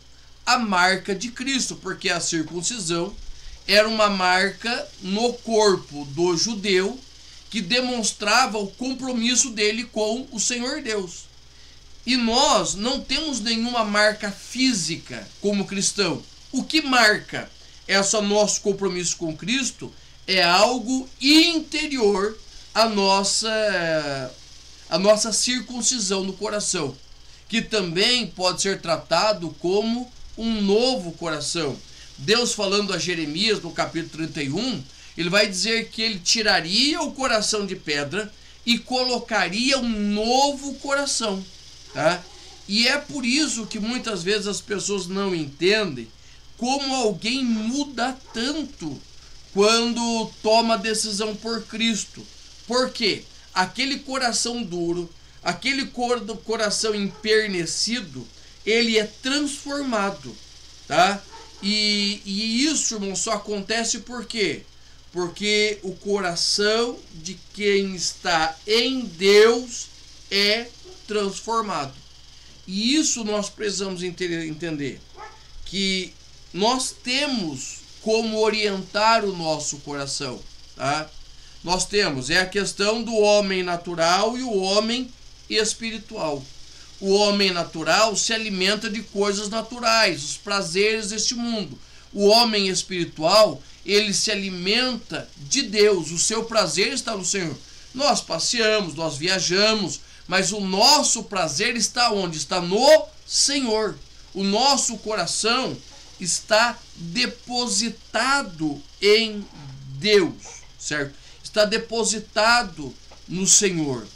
a marca de Cristo, porque a circuncisão era uma marca no corpo do judeu que demonstrava o compromisso dele com o Senhor Deus. E nós não temos nenhuma marca física como cristão. O que marca esse nosso compromisso com Cristo é algo interior à nossa circuncisão no coração, que também pode ser tratado como um novo coração. Deus, falando a Jeremias no capítulo 31, ele vai dizer que ele tiraria o coração de pedra e colocaria um novo coração, tá? E é por isso que muitas vezes as pessoas não entendem como alguém muda tanto quando toma decisão por Cristo. Por quê? Aquele coração duro, aquele coração empernecido, ele é transformado, tá? E isso, irmão, só acontece por quê? Porque o coração de quem está em Deus é transformado. E isso nós precisamos entender, que nós temos como orientar o nosso coração, tá? Nós temos, é a questão do homem natural e o homem espiritual. O homem natural se alimenta de coisas naturais, os prazeres deste mundo. O homem espiritual, ele se alimenta de Deus, o seu prazer está no Senhor. Nós passeamos, nós viajamos, mas o nosso prazer está onde? Está no Senhor. O nosso coração está depositado em Deus, certo? Está depositado no Senhor.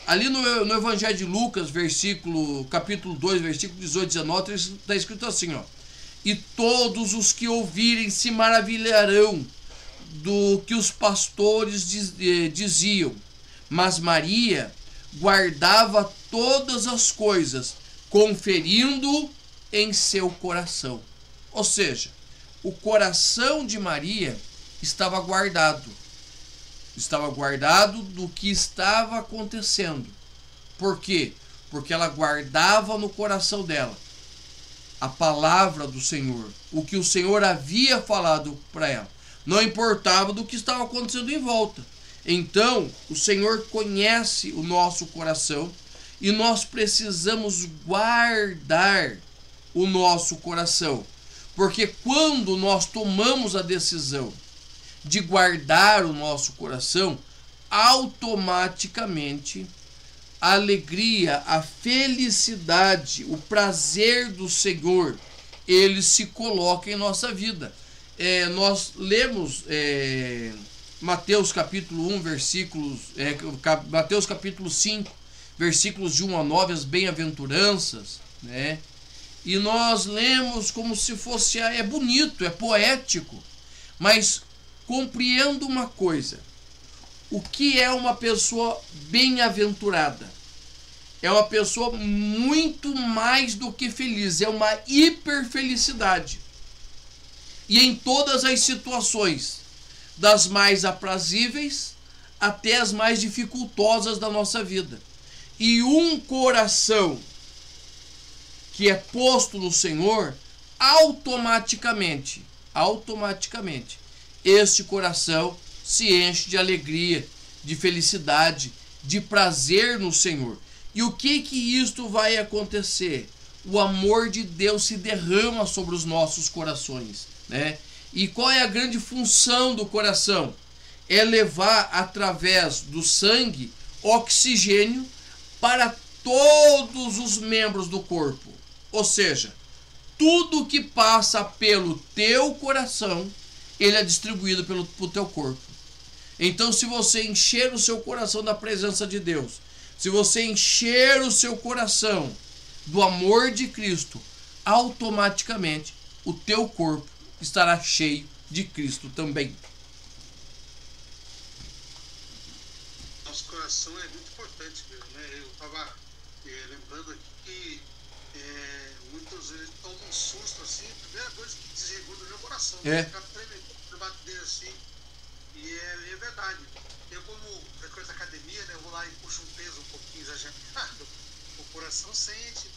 Ali no Evangelho de Lucas, capítulo 2, versículo 18 e 19, está escrito assim, ó: e todos os que ouvirem se maravilharão do que os pastores diziam, mas Maria guardava todas as coisas, conferindo em seu coração. Ou seja, o coração de Maria estava guardado do que estava acontecendo. Por quê? Porque ela guardava no coração dela a palavra do Senhor, o que o Senhor havia falado para ela. Não importava do que estava acontecendo em volta. Então, o Senhor conhece o nosso coração e nós precisamos guardar o nosso coração. Porque quando nós tomamos a decisão de guardar o nosso coração, automaticamente a alegria, a felicidade, o prazer do Senhor, ele se coloca em nossa vida. Nós lemos Mateus capítulo 1, Mateus capítulo 5, versículos de 1 a 9, as bem-aventuranças, né? E nós lemos como se fosse, é bonito, é poético, mas compreenda uma coisa: o que é uma pessoa bem-aventurada? é uma pessoa muito mais do que feliz, é uma hiperfelicidade. E em todas as situações, das mais aprazíveis até as mais dificultosas da nossa vida. E um coração que é posto no Senhor, automaticamente, este coração se enche de alegria, de felicidade, de prazer no Senhor. E o que isto vai acontecer? O amor de Deus se derrama sobre os nossos corações, né? E qual é a grande função do coração? É levar através do sangue oxigênio para todos os membros do corpo. Ou seja, tudo que passa pelo teu coração, ele é distribuído pelo teu corpo. Então, se você encher o seu coração da presença de Deus, se você encher o seu coração do amor de Cristo, automaticamente o teu corpo estará cheio de Cristo também. Nosso coração é muito importante mesmo, né? Eu estava lembrando aqui que muitas vezes toma um susto assim, a primeira coisa que desregula o meu coração, fica tremendo, bater assim, e é verdade. Eu, como frequento academia, né, eu vou lá e puxo um peso um pouquinho exagerado, o coração sente,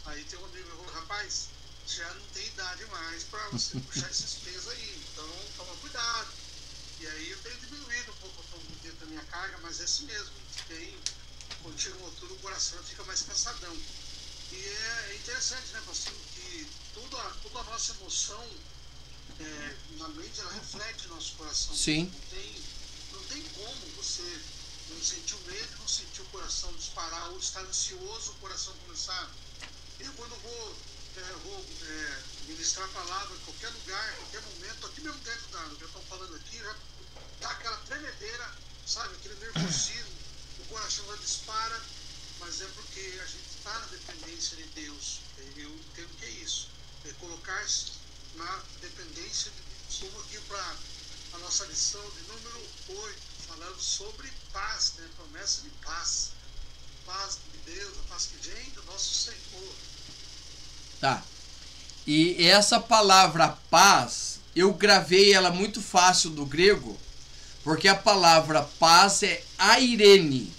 aí tem um amigo que falou, rapaz, já não tem idade mais para você puxar esses pesos aí, então toma cuidado. E aí eu tenho diminuído um pouco dentro da minha carga, mas é assim mesmo, quando chega uma altura o coração fica mais cansadão. E é interessante, né, pastor, que toda a nossa emoção na mente, ela reflete o nosso coração. Sim. Não tem como você não sentir o medo, não sentir o coração disparar, ou estar ansioso, o coração começar. Eu, quando vou ministrar a palavra em qualquer lugar, em qualquer momento, aqui mesmo dentro do que eu estou falando aqui, já dá aquela tremedeira, sabe, aquele nervosismo, o coração já dispara, mas é porque a gente está na dependência de Deus. Eu entendo que é isso, é colocar-se na dependência de Deus. Vamos aqui para a nossa lição de número 8, falando sobre paz, né? Promessa de paz. Paz de Deus, a paz que vem do nosso Senhor. Tá. E essa palavra paz, eu gravei ela muito fácil do grego, porque a palavra paz é airene.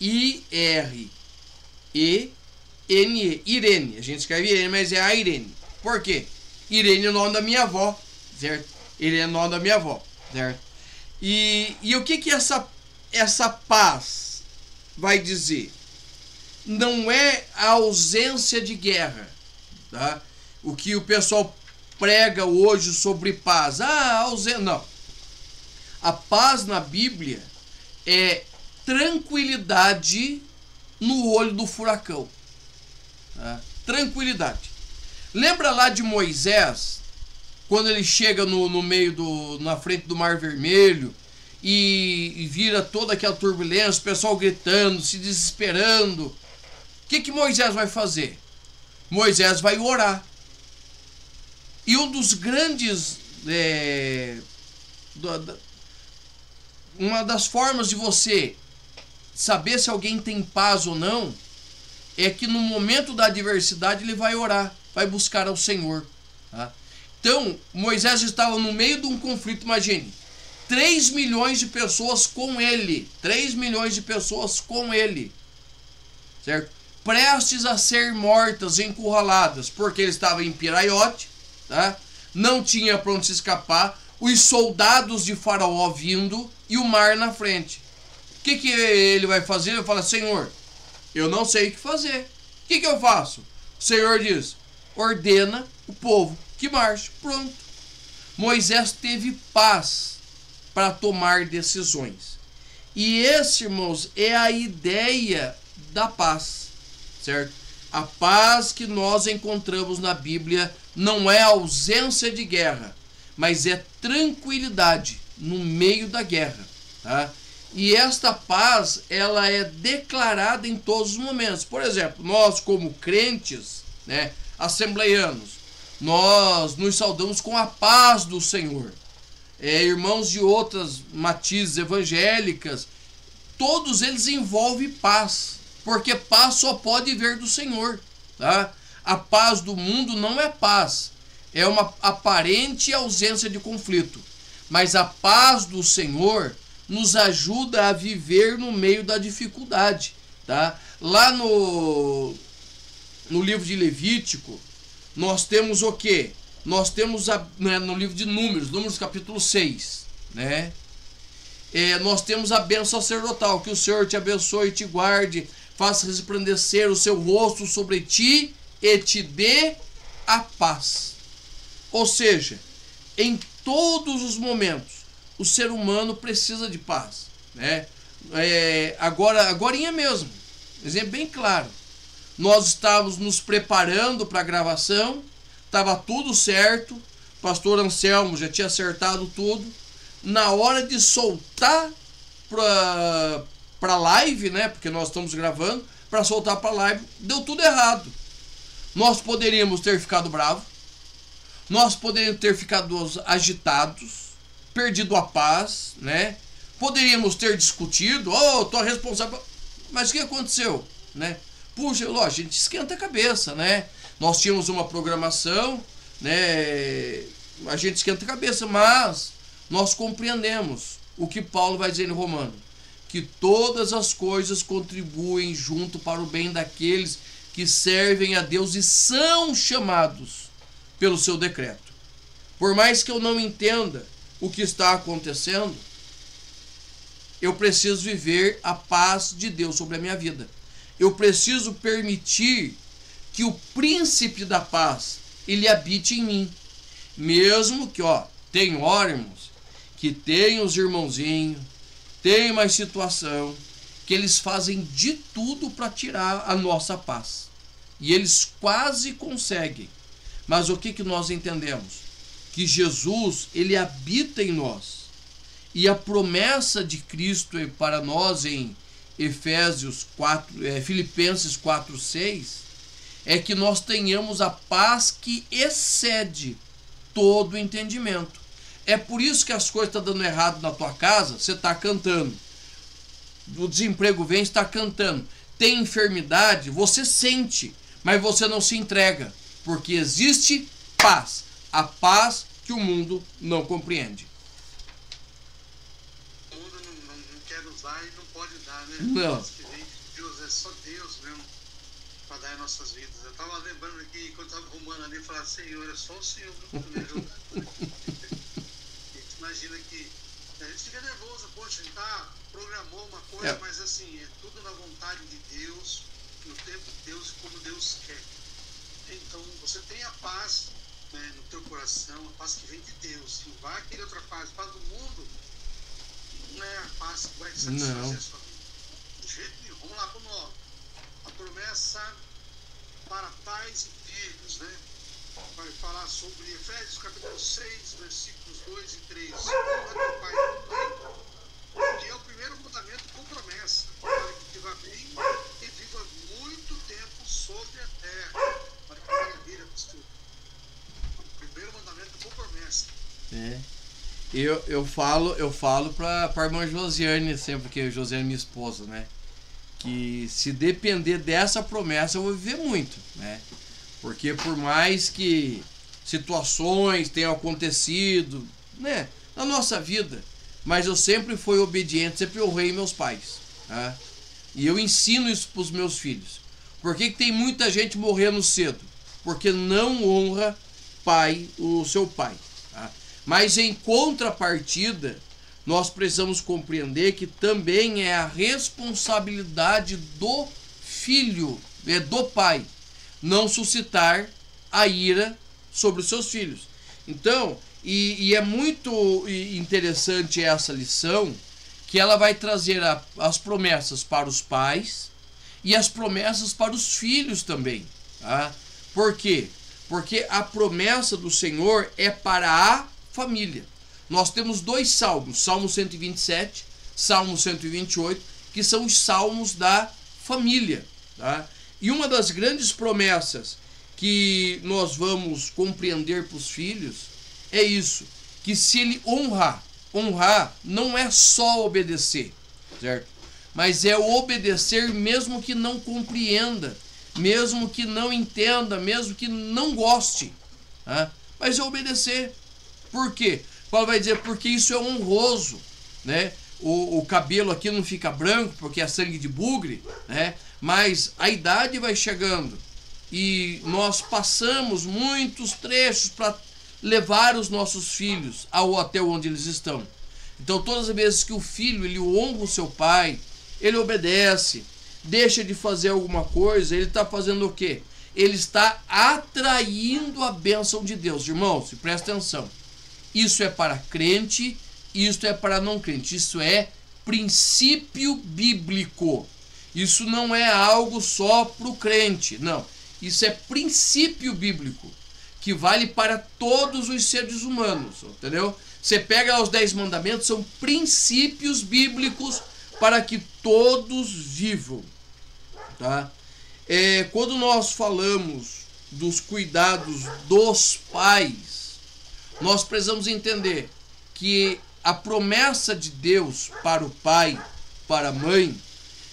I-R-E-N-E. Irene. A gente escreve Irene, mas é airene. Por quê? Irene é o nome da minha avó, certo? Irene é o nome da minha avó, certo? E o que essa paz vai dizer? Não é a ausência de guerra, tá? O que o pessoal prega hoje sobre paz. Não. A paz na Bíblia é tranquilidade no olho do furacão. Tá? Tranquilidade. Lembra lá de Moisés, quando ele chega na frente do Mar Vermelho e vira toda aquela turbulência, o pessoal gritando, se desesperando. O que Moisés vai fazer? Moisés vai orar. E um dos grandes... uma das formas de você saber se alguém tem paz ou não é que no momento da adversidade ele vai orar, vai buscar ao Senhor. Tá? Então, Moisés estava no meio de um conflito, imagine, 3 milhões de pessoas com ele, 3 milhões de pessoas com ele, certo? Prestes a ser mortas, encurraladas, porque ele estava em Piraiote, tá? Não tinha para onde se escapar, os soldados de Faraó vindo e o mar na frente. O que ele vai fazer? Ele fala, Senhor, eu não sei o que fazer. O que eu faço? O Senhor diz, ordena o povo que marche. Pronto. Moisés teve paz para tomar decisões. E esse, irmãos, é a ideia da paz, certo? A paz que nós encontramos na Bíblia não é ausência de guerra, mas é tranquilidade no meio da guerra, tá? E esta paz, ela é declarada em todos os momentos. Por exemplo, nós como crentes, né, assembleianos, nós nos saudamos com a paz do Senhor. Irmãos de outras matizes evangélicas, todos eles envolvem paz, porque paz só pode vir do Senhor, tá? A paz do mundo não é paz, é uma aparente ausência de conflito, mas a paz do Senhor nos ajuda a viver no meio da dificuldade, tá? Lá no livro de Levítico, nós temos o quê? Nós temos no livro de Números capítulo 6, né? Nós temos a bênção sacerdotal, que o Senhor te abençoe e te guarde, faça resplandecer o seu rosto sobre ti e te dê a paz. Ou seja, em todos os momentos, o ser humano precisa de paz, né? Agorinha mesmo, exemplo bem claro, nós estávamos nos preparando para a gravação, estava tudo certo, o pastor Anselmo já tinha acertado tudo. Na hora de soltar para live, né? Porque nós estamos gravando, para soltar para live, deu tudo errado. Nós poderíamos ter ficado bravos, nós poderíamos ter ficado agitados, perdido a paz, né? Poderíamos ter discutido, tô responsável, mas o que aconteceu, né? Puxa, lógico, a gente esquenta a cabeça, né? Nós tínhamos uma programação, né? A gente esquenta a cabeça, mas nós compreendemos o que Paulo vai dizer em Romano, que todas as coisas contribuem junto para o bem daqueles que servem a Deus e são chamados pelo seu decreto. Por mais que eu não entenda o que está acontecendo, eu preciso viver a paz de Deus sobre a minha vida. Eu preciso permitir que o príncipe da paz, ele habite em mim. Mesmo que, tem hora, irmãos, que tem os irmãozinhos, tem uma situação que eles fazem de tudo para tirar a nossa paz. E eles quase conseguem. Mas o que nós entendemos? Que Jesus, ele habita em nós. E a promessa de Cristo para nós em Filipenses 4:6 é que nós tenhamos a paz que excede todo o entendimento. É por isso que as coisas estão dando errado na tua casa, você está cantando. O desemprego vem, está cantando. Tem enfermidade, você sente, mas você não se entrega, porque existe paz, a paz que o mundo não compreende. O mundo não quer usar e não pode dar, né? Não. Deus que vem de Deus, é só Deus mesmo para dar em nossas vidas. Eu estava lembrando aqui, quando estava arrumando ali, falar, Senhor, é só o Senhor para me ajudar. Imagina que a gente fica nervoso, poxa, a gente programou uma coisa, mas assim, é tudo na vontade de Deus, no tempo de Deus, como Deus quer. Então, você tem a paz, né, no teu coração, a paz que vem de Deus. Não vai querer outra paz. A paz do mundo não é a paz que vai satisfazer a sua vida. De jeito nenhum. Vamos lá, a promessa para pais e filhos, né? Vai falar sobre Efésios capítulo 6, versículos 2 e 3. Honra teu pai e tua mãe, que é o primeiro mandamento com promessa, para que viva bem e viva muito tempo sobre a terra, para que tenha vida, pastor. O primeiro mandamento com promessa. Eu falo para a irmã Josiane sempre, que a Josiane é minha esposa, né? Que se depender dessa promessa eu vou viver muito, né? Porque por mais que situações tenham acontecido, né, na nossa vida, mas eu sempre fui obediente, sempre honrei meus pais, tá? E eu ensino isso para os meus filhos. Por que tem muita gente morrendo cedo? Porque não honra o seu pai, tá? Mas em contrapartida, nós precisamos compreender que também é a responsabilidade do filho, do pai, não suscitar a ira sobre os seus filhos. Então, e é muito interessante essa lição, que ela vai trazer as promessas para os pais e as promessas para os filhos também, tá? Por quê? Porque a promessa do Senhor é para a família. Nós temos dois salmos, Salmo 127, Salmo 128, que são os salmos da família, tá? E uma das grandes promessas que nós vamos compreender para os filhos é isso, que se ele honrar não é só obedecer, certo? mas é obedecer mesmo que não compreenda, mesmo que não entenda, mesmo que não goste, tá? Mas é obedecer. Por quê? Paulo vai dizer, porque isso é honroso, né? O cabelo aqui não fica branco porque é sangue de bugre, né? Mas a idade vai chegando e nós passamos muitos trechos para levar os nossos filhos ao hotel onde eles estão. Então todas as vezes que o filho ele honra o seu pai, ele obedece, deixa de fazer alguma coisa, ele está fazendo o quê? Ele está atraindo a bênção de Deus. Irmãos, presta atenção. Isso é para crente, isso é para não crente. Isso é princípio bíblico. Isso não é algo só para o crente. Não. Isso é princípio bíblico que vale para todos os seres humanos. Entendeu? Você pega os 10 mandamentos, são princípios bíblicos para que todos vivam. Tá? Quando nós falamos dos cuidados dos pais, nós precisamos entender que a promessa de Deus para o pai, para a mãe,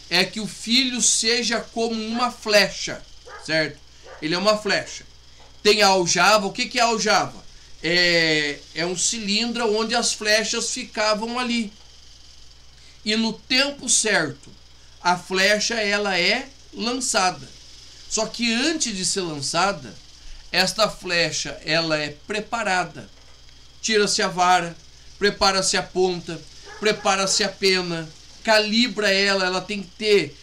é que o filho seja como uma flecha, certo? Ele é uma flecha. Tem a aljava. O que é a aljava? É um cilindro onde as flechas ficavam ali. E no tempo certo, a flecha ela é lançada. Só que antes de ser lançada, esta flecha ela é preparada. Tira-se a vara, prepara-se a ponta, prepara-se a pena, calibra ela tem que ter,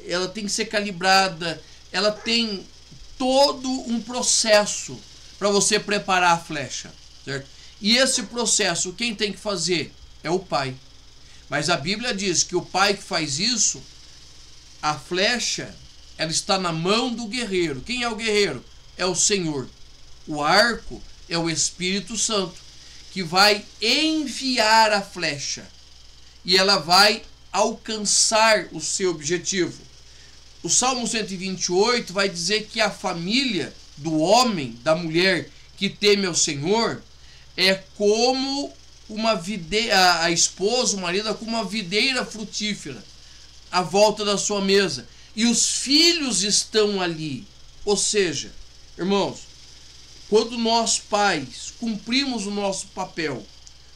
ela tem que ser calibrada, ela tem todo um processo para você preparar a flecha, certo? E esse processo, quem tem que fazer? É o pai. Mas a Bíblia diz que o pai que faz isso, a flecha, ela está na mão do guerreiro. Quem é o guerreiro? É o Senhor. O arco é o Espírito Santo, que vai enviar a flecha e ela vai alcançar o seu objetivo. O Salmo 128 vai dizer que a família do homem, da mulher que teme ao Senhor, é como uma videira, a esposa, o marido, é como uma videira frutífera à volta da sua mesa. E os filhos estão ali. Ou seja, irmãos, quando nós pais cumprimos o nosso papel,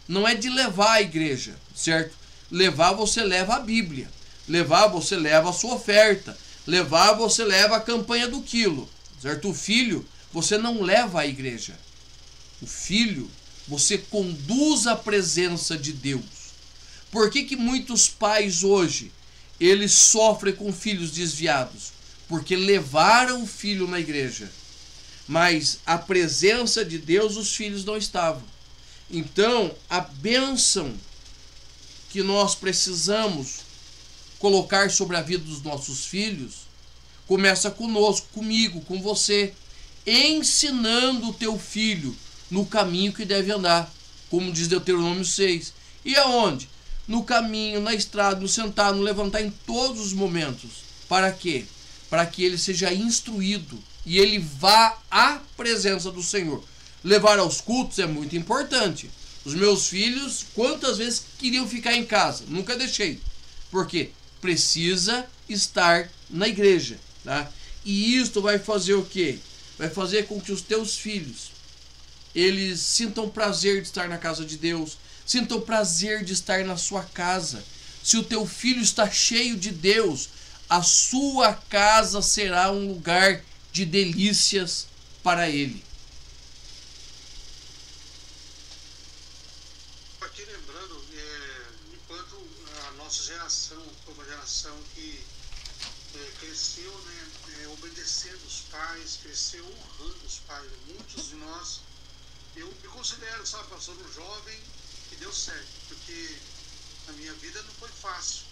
não é de levar a igreja, certo? Levar, você leva a Bíblia. Levar, você leva a sua oferta. Levar, você leva a campanha do quilo, certo? O filho, você não leva à igreja. O filho, você conduz à presença de Deus. Por que muitos pais hoje, eles sofrem com filhos desviados? Porque levaram o filho na igreja, mas a presença de Deus os filhos não estavam. Então, a bênção que nós precisamos colocar sobre a vida dos nossos filhos começa conosco, comigo, com você, ensinando o teu filho no caminho que deve andar, como diz Deuteronômio 6. E aonde? No caminho, na estrada, no sentar, no levantar, em todos os momentos. Para quê? Para que ele seja instruído e ele vá à presença do Senhor. Levar aos cultos é muito importante. Os meus filhos, quantas vezes queriam ficar em casa? Nunca deixei. Por quê? Precisa estar na igreja, tá? E isto vai fazer o quê? Vai fazer com que os teus filhos, eles sintam prazer de estar na casa de Deus, sintam prazer de estar na sua casa. Se o teu filho está cheio de Deus, a sua casa será um lugar de delícias para ele. Aqui lembrando, enquanto a nossa geração foi uma geração que cresceu, né, obedecendo os pais, cresceu honrando os pais. Muitos de nós, eu me considero, sabe, pastor, um jovem que deu certo, porque a minha vida não foi fácil,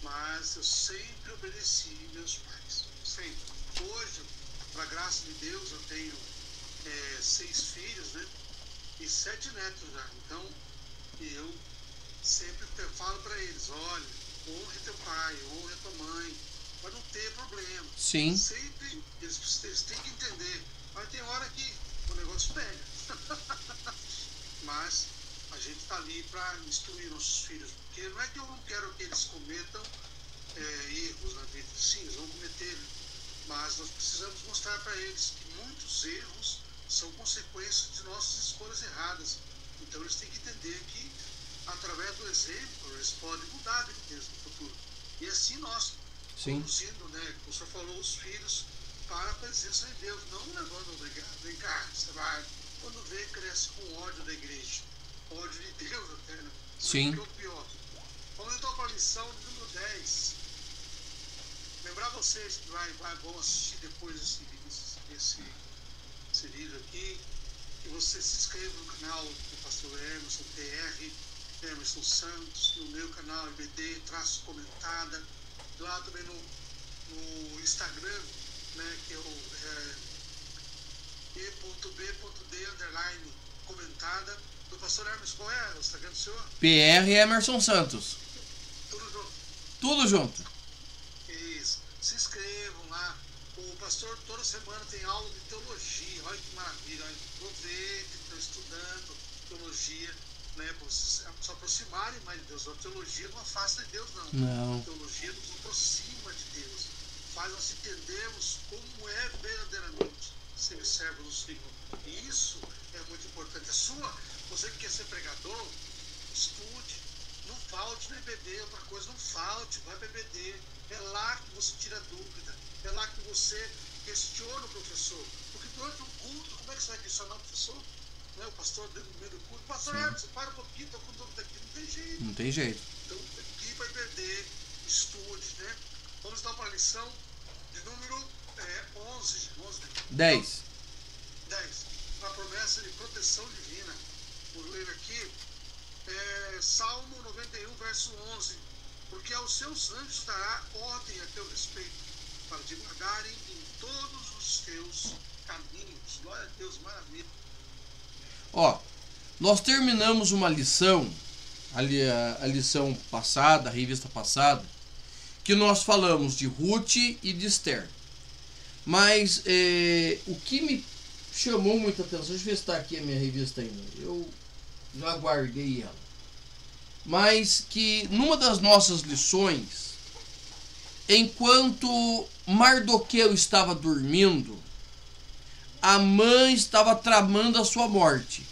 mas eu sempre obedeci meus pais, sempre. Hoje, para a graça de Deus, eu tenho 6 filhos, né, e 7 netos já. Então, eu sempre falo para eles, olha, honre teu pai, honre tua mãe, para não ter problema. Sim. Sempre eles têm que entender. Mas tem hora que o negócio pega. Mas A gente está ali para instruir nossos filhos, porque não é que eu não quero que eles cometam erros na vida, sim, eles vão cometer, mas nós precisamos mostrar para eles que muitos erros são consequências de nossas escolhas erradas. Então eles têm que entender que, através do exemplo, eles podem mudar a vida deles no futuro. E assim nós, conduzindo, né, como o senhor falou, os filhos para a presença de Deus, não levando obrigado. Vem cá, você vai, quando vê, cresce com ódio da igreja, ódio de Deus até, né? Sim. Isso é o pior. Vamos então para a lição número 10. Lembrar vocês que vão assistir depois esse vídeo aqui, que você se inscreva no canal do pastor Emerson PR, Emerson Santos, no meu canal EBD, traço comentada, lá também no Instagram, né, que é o e.b.d_ do pastor Emerson. Qual é o Instagram do senhor? PR Emerson Santos. Tudo junto. Tudo junto. Isso. Se inscrevam lá. O pastor toda semana tem aula de teologia. Olha que maravilha. Aproveitem que estão estudando teologia, né, para vocês se aproximarem mais de Deus. A teologia não afasta de Deus, não. Não. A teologia nos aproxima de Deus. Faz nós entendermos como é verdadeiramente ser servo do Senhor. E isso é muito importante. Você que quer ser pregador, estude. Não falte no EBD, outra coisa, não falte, vai para o EBD. É lá que você tira dúvida. É lá que você questiona o professor. Porque durante um culto, como é que você vai questionar o professor? Né? O pastor dentro do meio do culto. Pastor, você para um pouquinho, estou com dúvida aqui. Não tem jeito. Não tem jeito. Então, aqui vai perder, estude, né? Vamos dar para a lição de número 11, né? 10. 10. A promessa de proteção divina. Vou ler aqui. Salmo 91, verso 11. Porque aos seus anjos dará ordem a teu respeito, para te guardarem em todos os teus caminhos. Glória a Deus, maravilha. Ó, nós terminamos uma lição, a lição passada, a revista passada, que nós falamos de Ruth e de Esther. Mas o que me chamou muita atenção, deixa eu ver se está aqui a minha revista ainda, eu já guardei ela. Mas que numa das nossas lições, enquanto Mardoqueu estava dormindo, a mãe estava tramando a sua morte,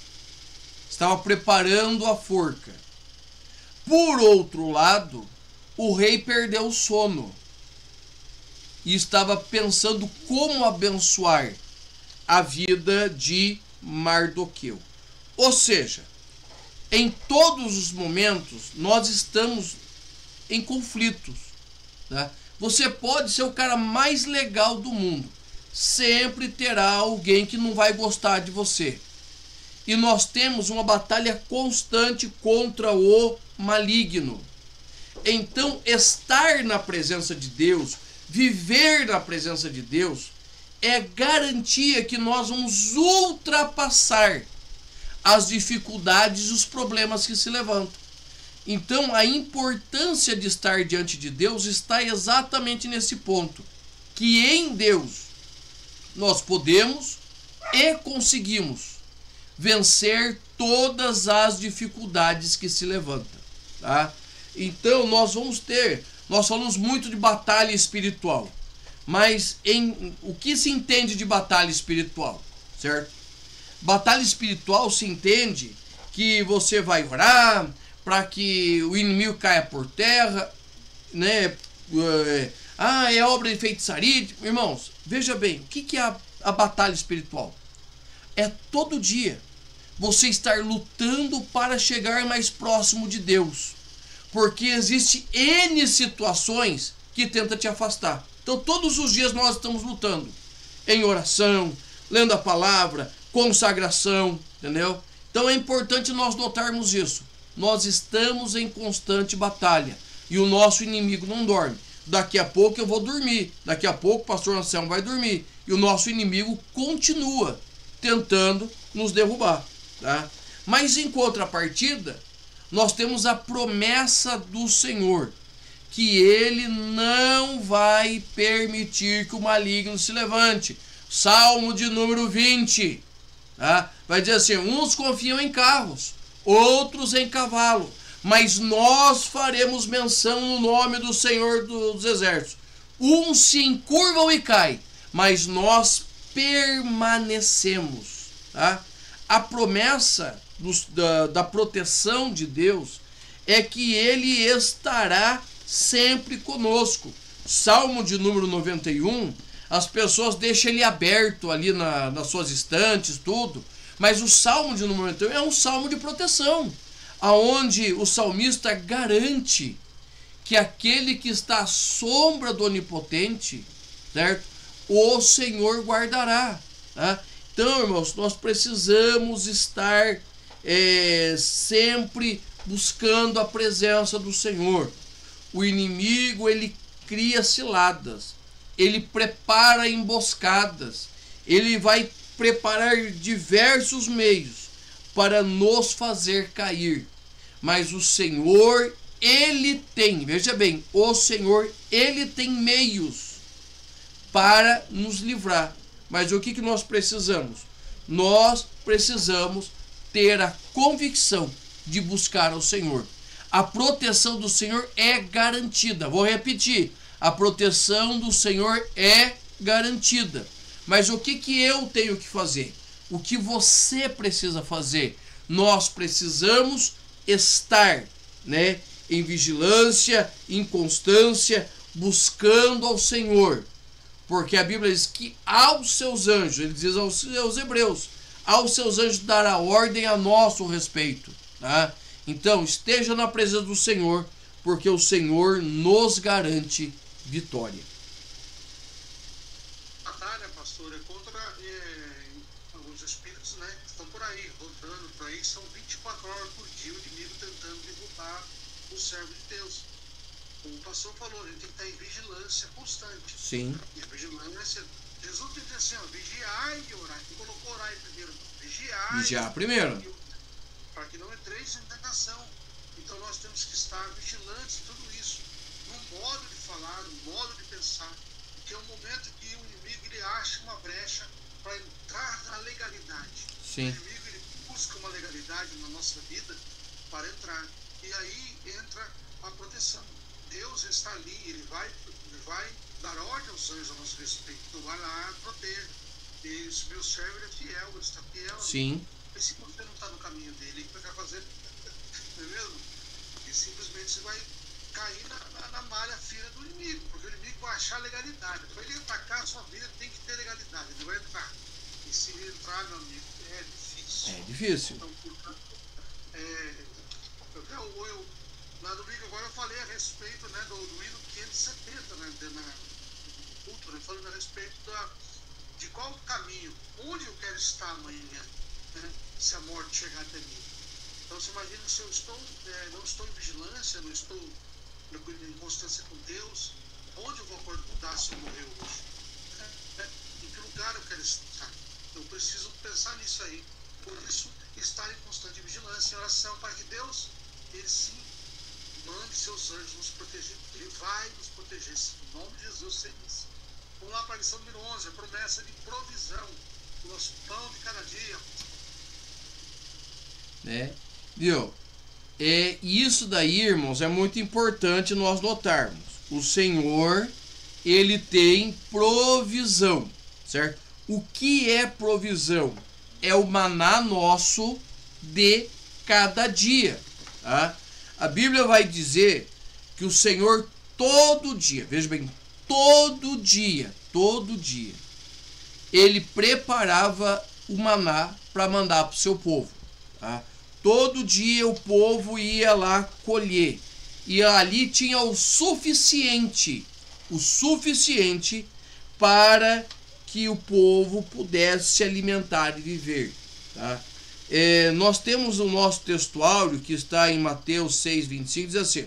estava preparando a forca. Por outro lado, o rei perdeu o sono e estava pensando como abençoar a vida de Mardoqueu. Ou seja, em todos os momentos nós estamos em conflitos, tá? Você pode ser o cara mais legal do mundo, sempre terá alguém que não vai gostar de você. E nós temos uma batalha constante contra o maligno. Então, estar na presença de Deus, viver na presença de Deus, é garantia que nós vamos ultrapassar as dificuldades e os problemas que se levantam. Então, a importância de estar diante de Deus está exatamente nesse ponto, que em Deus nós podemos e conseguimos vencer todas as dificuldades que se levantam, tá? Então, nós falamos muito de batalha espiritual, mas o que se entende de batalha espiritual, certo? Batalha espiritual se entende que você vai orar para que o inimigo caia por terra, né? É obra de feitiçaria. Irmãos, veja bem, o que é a batalha espiritual? É todo dia você estar lutando para chegar mais próximo de Deus, porque existe N situações que tentam te afastar. Então todos os dias nós estamos lutando em oração, lendo a palavra, consagração, entendeu? Então é importante nós notarmos isso. Nós estamos em constante batalha e o nosso inimigo não dorme. Daqui a pouco eu vou dormir, daqui a pouco o pastor Anselmo vai dormir e o nosso inimigo continua tentando nos derrubar, tá? Mas em contrapartida, nós temos a promessa do Senhor, que Ele não vai permitir que o maligno se levante. Salmo de número 20, tá? Vai dizer assim: uns confiam em carros, outros em cavalo, mas nós faremos menção no nome do Senhor dos Exércitos. Uns se encurvam e caem, mas nós permanecemos. Tá? A promessa da proteção de Deus é que Ele estará sempre conosco. Salmo de número 91, as pessoas deixam ele aberto ali nas suas estantes, tudo. Mas o Salmo de número 91 é um salmo de proteção, aonde o salmista garante que aquele que está à sombra do Onipotente, certo? O Senhor guardará. Tá? Então, irmãos, nós precisamos estar sempre buscando a presença do Senhor. O inimigo, ele cria ciladas, ele prepara emboscadas, ele vai preparar diversos meios para nos fazer cair. Mas o Senhor, Ele tem, veja bem, o Senhor, Ele tem meios para nos livrar. Mas o que nós precisamos? Nós precisamos ter a convicção de buscar ao Senhor. A proteção do Senhor é garantida. Vou repetir. A proteção do Senhor é garantida. Mas o que eu tenho que fazer? O que você precisa fazer? Nós precisamos estar, né, em vigilância, em constância, buscando ao Senhor. Porque a Bíblia diz que aos seus anjos, ele diz aos seus hebreus, aos seus anjos dará ordem a nosso respeito. Tá? Então, esteja na presença do Senhor, porque o Senhor nos garante vitória. Batalha, pastor, é contra alguns espíritos, né, que estão por aí, rodando por aí, são 24 horas por dia o inimigo tentando derrubar o servo de Deus. Como o pastor falou, a gente tem que estar em vigilância constante. Sim. E a vigilância, Jesus diz assim, ó, vigiai e orai. Ele colocou orai primeiro, vigiar primeiro. Para que não entreis em tentação. Então nós temos que estar vigilantes em tudo isso. No modo de falar, no modo de pensar. Porque é um momento que o inimigo ele acha uma brecha para entrar na legalidade. Sim. O inimigo ele busca uma legalidade na nossa vida para entrar. E aí entra a proteção. Deus está ali, ele vai dar ordem aos anjos a nosso respeito. Então vai lá, proteja. E esse meu servo ele é fiel, ele está fiel. Sim. E se você não está no caminho dele, o que você vai fazer? Não é mesmo? E simplesmente você vai cair na malha fina do inimigo, porque o inimigo vai achar legalidade. Para ele atacar a sua vida, tem que ter legalidade. Ele vai entrar. E se ele entrar, meu amigo, é difícil. É difícil. Então, portanto, na domingo agora eu falei a respeito, né, do hino 570, né, no culto, né, falando a respeito de qual caminho, onde eu quero estar amanhã, né, se a morte chegar até mim. Então você imagina se eu não estou em vigilância, não estou em constância com Deus, onde eu vou acordar se eu morrer hoje? Em que lugar eu quero estar? Eu preciso pensar nisso aí. Por isso, estar em constante vigilância e oração para que Deus, Ele sim, mande seus anjos nos proteger. Ele vai nos proteger. Em nome de Jesus, sei isso. Vamos lá para a lição número 11, a promessa de provisão. O nosso pão de cada dia. Viu? Isso daí, irmãos, é muito importante nós notarmos. O Senhor, Ele tem provisão, certo? O que é provisão? É o maná nosso de cada dia, tá? A Bíblia vai dizer que o Senhor todo dia, veja bem, todo dia, Ele preparava o maná para mandar para o seu povo, tá? Todo dia o povo ia lá colher. E ali tinha o suficiente para que o povo pudesse se alimentar e viver. Tá? Nós temos o nosso textuário que está em Mateus 6,25, diz assim: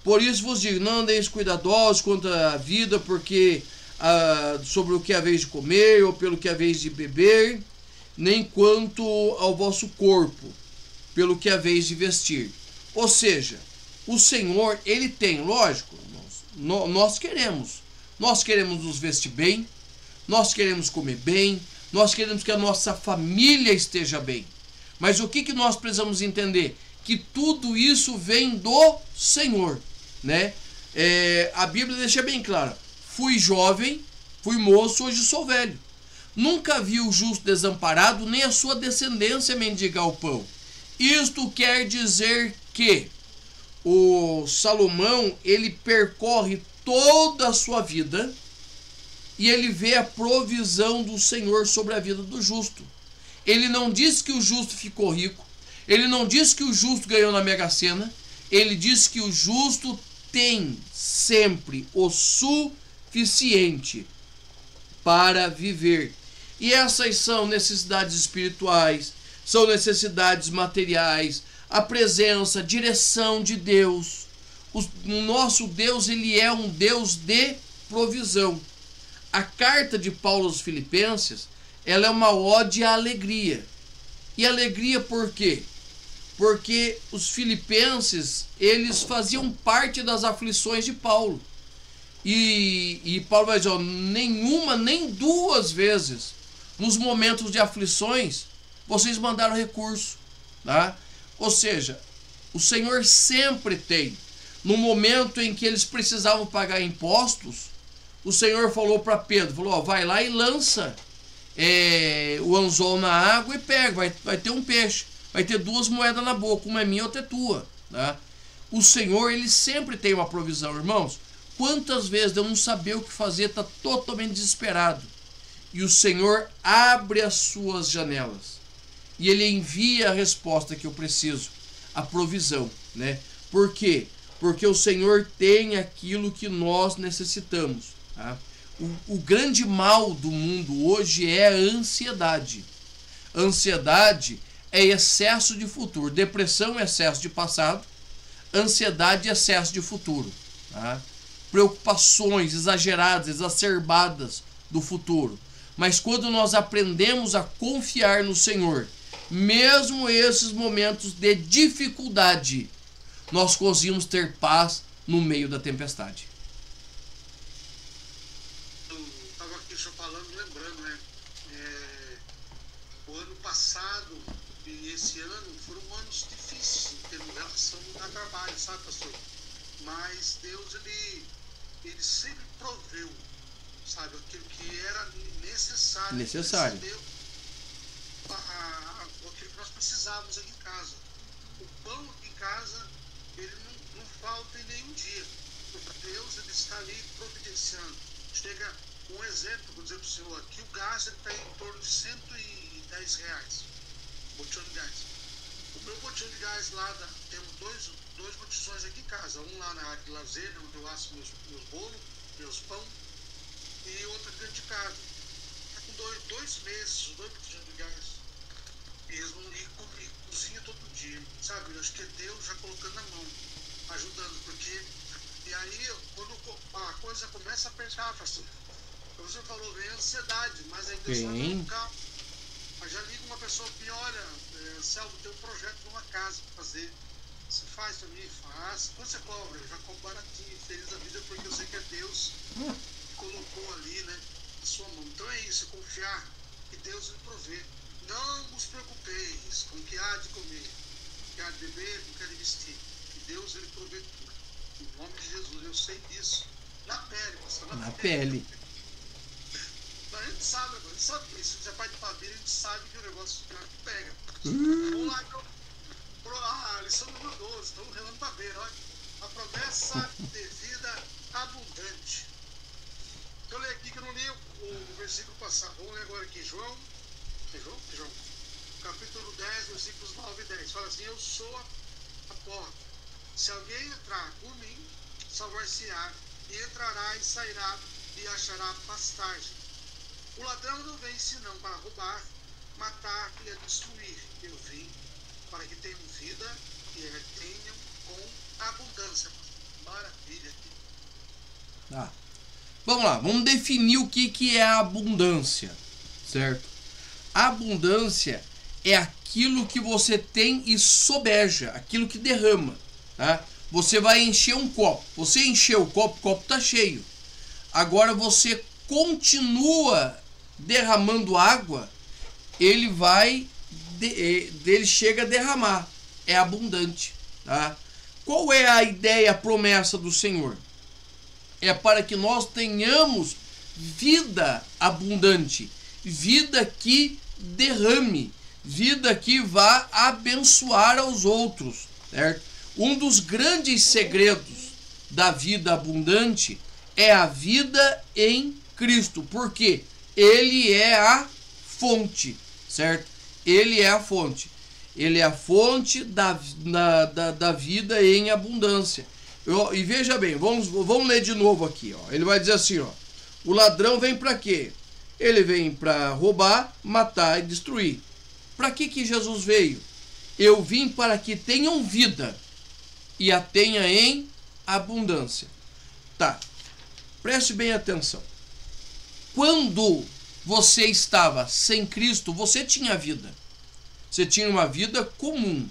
por isso vos digo, não andeis cuidadosos quanto à vida, porque sobre o que haveis de comer, ou pelo que haveis de beber, nem quanto ao vosso corpo, pelo que haveis de vestir. Ou seja, o Senhor, Ele tem, lógico, nós queremos nos vestir bem, nós queremos comer bem, nós queremos que a nossa família esteja bem. Mas o que nós precisamos entender? Que tudo isso vem do Senhor, né? A Bíblia deixa bem claro: fui jovem, fui moço, hoje sou velho. Nunca vi o justo desamparado, nem a sua descendência mendigar o pão. Isto quer dizer que o Salomão, ele percorre toda a sua vida e ele vê a provisão do Senhor sobre a vida do justo. Ele não diz que o justo ficou rico, ele não diz que o justo ganhou na Mega Sena, ele diz que o justo tem sempre o suficiente para viver. E essas são necessidades espirituais, são necessidades materiais, a presença, a direção de Deus. O nosso Deus, ele é um Deus de provisão. A carta de Paulo aos Filipenses, ela é uma ode à alegria. E alegria por quê? Porque os filipenses, eles faziam parte das aflições de Paulo. E Paulo vai dizer, nenhuma, nem duas vezes, nos momentos de aflições, vocês mandaram recurso, tá? Ou seja, o Senhor sempre tem. No momento em que eles precisavam pagar impostos, o Senhor falou para Pedro, falou, vai lá e lança o anzol na água e pega, vai ter um peixe, vai ter duas moedas na boca, uma é minha, outra é tua, tá? O Senhor, ele sempre tem uma provisão, irmãos. Quantas vezes eu não saber o que fazer, está totalmente desesperado, e o Senhor abre as suas janelas e ele envia a resposta que eu preciso, a provisão, né? Por quê? Porque o Senhor tem aquilo que nós necessitamos, tá? O grande mal do mundo hoje é a ansiedade. Ansiedade é excesso de futuro. Depressão é excesso de passado. Ansiedade é excesso de futuro, tá? Preocupações exageradas, exacerbadas do futuro. Mas quando nós aprendemos a confiar no Senhor, mesmo esses momentos de dificuldade, nós conseguimos ter paz no meio da tempestade. Eu estava aqui só falando, lembrando, né? O ano passado e esse ano foram anos difíceis em termos de relação a trabalho, sabe, pastor? Mas Deus, ele sempre proveu, sabe, aquilo que era necessário. Necessário. Aquilo que nós precisávamos aqui em casa. O pão aqui em casa, ele não falta em nenhum dia. Deus, ele está ali providenciando. Chega um exemplo, vou dizer para o senhor, aqui o gás está em torno de R$110, botijão de gás. O meu botijão de gás lá, temos dois botijões aqui em casa, um lá na área de lazer, onde eu asso meus bolos, meus pão, e outro dentro de casa. Está com dois meses, os dois botijões de gás. Mesmo, e cozinha todo dia, sabe? Eu acho que é Deus já colocando na mão, ajudando, porque e aí quando a coisa começa a apertar, pastor, você falou, vem a ansiedade, mas aí Deus vai colocar. Mas já liga uma pessoa que olha, Selvo, tem um projeto numa casa para fazer, você faz para mim? Faz. Quando você cobra? Eu já cobro baratinho, feliz da vida, porque eu sei que é Deus que colocou ali, né, a sua mão. Então é isso, confiar que Deus lhe provê. Não vos preocupeis com o que há de comer, o que há de beber, o que há de vestir. Que Deus, ele provê tudo. Em nome de Jesus, eu sei disso. Na pele, pastor, na pele. A gente sabe isso. Se você é pai de família, a gente sabe que o negócio pega. Vamos lá, lição número 12, estamos relando para ver, olha. A promessa de vida abundante. Eu leio aqui que eu não li o versículo passado. Vamos ler agora aqui, João, capítulo 10, versículos 9 e 10. Fala assim, eu sou a porta. Se alguém entrar por mim, salvar-se-á, e entrará e sairá, e achará pastagem. O ladrão não vem senão para roubar, matar e a destruir. Eu vim para que tenham vida e a tenham com abundância. Maravilha. Vamos lá, vamos definir o que é a abundância, certo? A abundância é aquilo que você tem e sobeja, aquilo que derrama, tá? Você vai encher um copo, você encheu o copo está cheio. Agora você continua derramando água, ele vai dele chega a derramar. É abundante. Tá? Qual é a ideia, a promessa do Senhor? É para que nós tenhamos vida abundante, vida que derrame, vida que vá abençoar aos outros, certo? Um dos grandes segredos da vida abundante é a vida em Cristo, porque Ele é a fonte, certo? Ele é a fonte. Ele é a fonte da vida em abundância. E veja bem, vamos ler de novo aqui. Ó. Ele vai dizer assim, ó, o ladrão vem para quê? Ele vem para roubar, matar e destruir. Para que Jesus veio? Eu vim para que tenham vida e a tenha em abundância. Tá, preste bem atenção. Quando você estava sem Cristo, você tinha vida. Você tinha uma vida comum.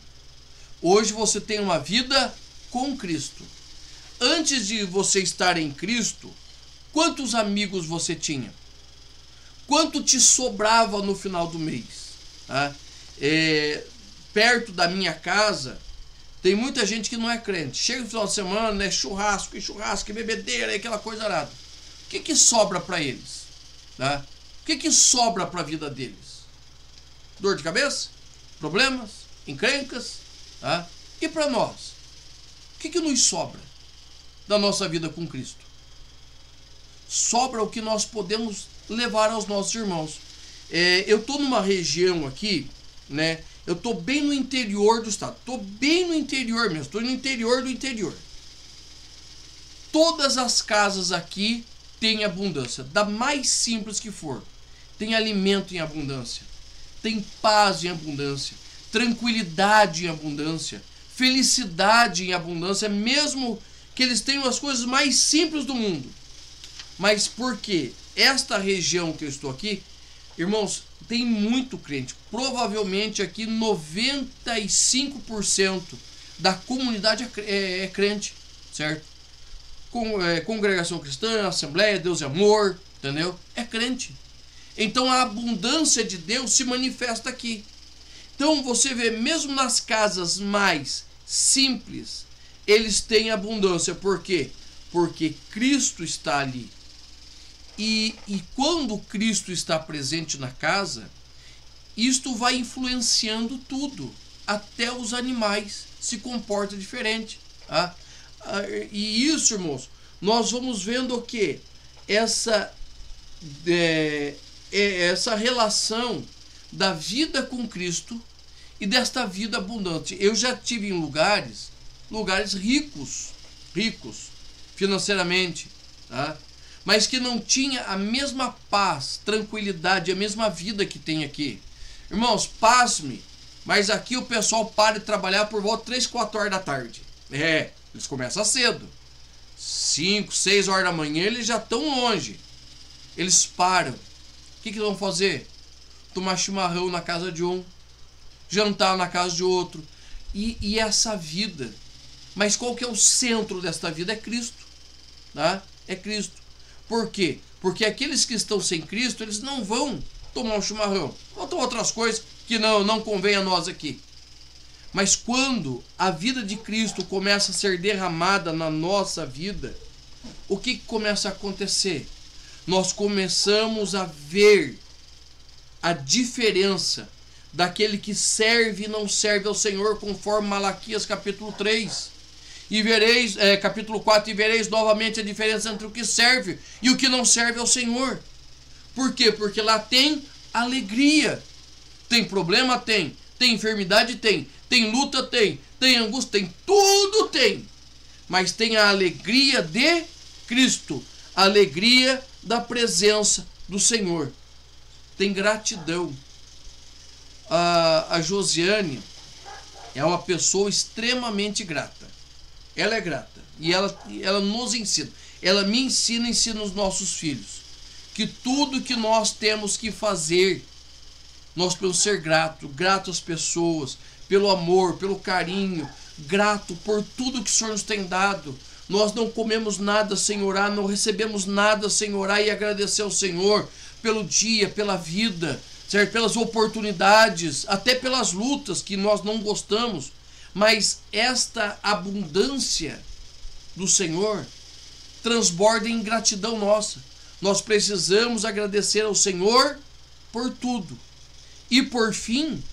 Hoje você tem uma vida com Cristo. Antes de você estar em Cristo, quantos amigos você tinha? Quanto te sobrava no final do mês? Tá? Perto da minha casa, tem muita gente que não é crente. Chega no final de semana, é churrasco, e bebedeira, e aquela coisa arada. O que sobra para eles? Tá? O que sobra para a vida deles? Dor de cabeça? Problemas? Encrencas? Tá? E para nós? O que nos sobra da nossa vida com Cristo? Sobra o que nós podemos levar aos nossos irmãos. Eu estou numa região aqui, né? Eu estou bem no interior do estado. Estou bem no interior mesmo. Estou no interior do interior. Todas as casas aqui têm abundância, da mais simples que for. Tem alimento em abundância. Tem paz em abundância. Tranquilidade em abundância. Felicidade em abundância, mesmo que eles tenham as coisas mais simples do mundo. Mas por quê? Esta região que eu estou aqui, irmãos, tem muito crente. Provavelmente aqui 95% da comunidade é crente, certo? Congregação cristã, Assembleia, Deus é amor, entendeu? É crente. Então a abundância de Deus se manifesta aqui. Então você vê, mesmo nas casas mais simples, eles têm abundância. Por quê? Porque Cristo está ali. E quando Cristo está presente na casa, isto vai influenciando tudo. Até os animais se comportam diferente. Tá? E isso, irmãos, nós vamos vendo o que? Essa relação da vida com Cristo e desta vida abundante. Eu já tive em lugares ricos financeiramente, tá? Mas que não tinha a mesma paz, tranquilidade, a mesma vida que tem aqui. Irmãos, pasme, mas aqui o pessoal para de trabalhar por volta de 3, 4 horas da tarde. Eles começam cedo. 5, 6 horas da manhã eles já estão longe. Eles param. O que eles vão fazer? Tomar chimarrão na casa de um, jantar na casa de outro. E essa vida. Mas qual que é o centro desta vida? É Cristo. Tá? É Cristo. Por quê? Porque aqueles que estão sem Cristo, eles não vão tomar um chimarrão. Vão tomar outras coisas que não convém a nós aqui. Mas quando a vida de Cristo começa a ser derramada na nossa vida, o que começa a acontecer? Nós começamos a ver a diferença daquele que serve e não serve ao Senhor, conforme Malaquias capítulo 3. E vereis, capítulo 4, e vereis novamente a diferença entre o que serve e o que não serve ao Senhor. Por quê? Porque lá tem alegria. Tem problema? Tem. Tem enfermidade? Tem. Tem luta? Tem. Tem angústia? Tem. Tudo tem. Mas tem a alegria de Cristo. A alegria da presença do Senhor. Tem gratidão. A Josiane é uma pessoa extremamente grata. Ela é grata. E ela nos ensina. Ela me ensina os nossos filhos. Que tudo que nós temos que fazer, nós podemos ser grato às pessoas, pelo amor, pelo carinho, grato por tudo que o Senhor nos tem dado. Nós não comemos nada sem orar, não recebemos nada sem orar e agradecer ao Senhor pelo dia, pela vida. certo? Pelas oportunidades, até pelas lutas que nós não gostamos, mas esta abundância do Senhor transborda em gratidão nossa. Nós precisamos agradecer ao Senhor por tudo. E por fim,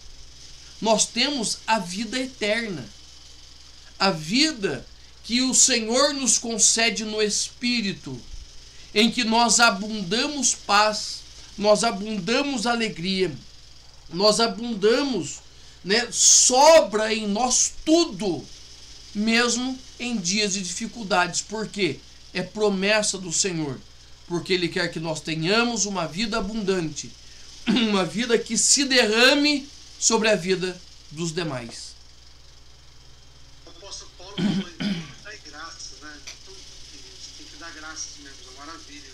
nós temos a vida eterna. A vida que o Senhor nos concede no Espírito, em que nós abundamos paz, nós abundamos alegria, nós abundamos, sobra em nós tudo, mesmo em dias de dificuldades. Por quê? É promessa do Senhor, porque Ele quer que nós tenhamos uma vida abundante, uma vida que se derrame sobre a vida dos demais. O apóstolo Paulo falou em dar graças, né? Tem que dar graças mesmo, é maravilha.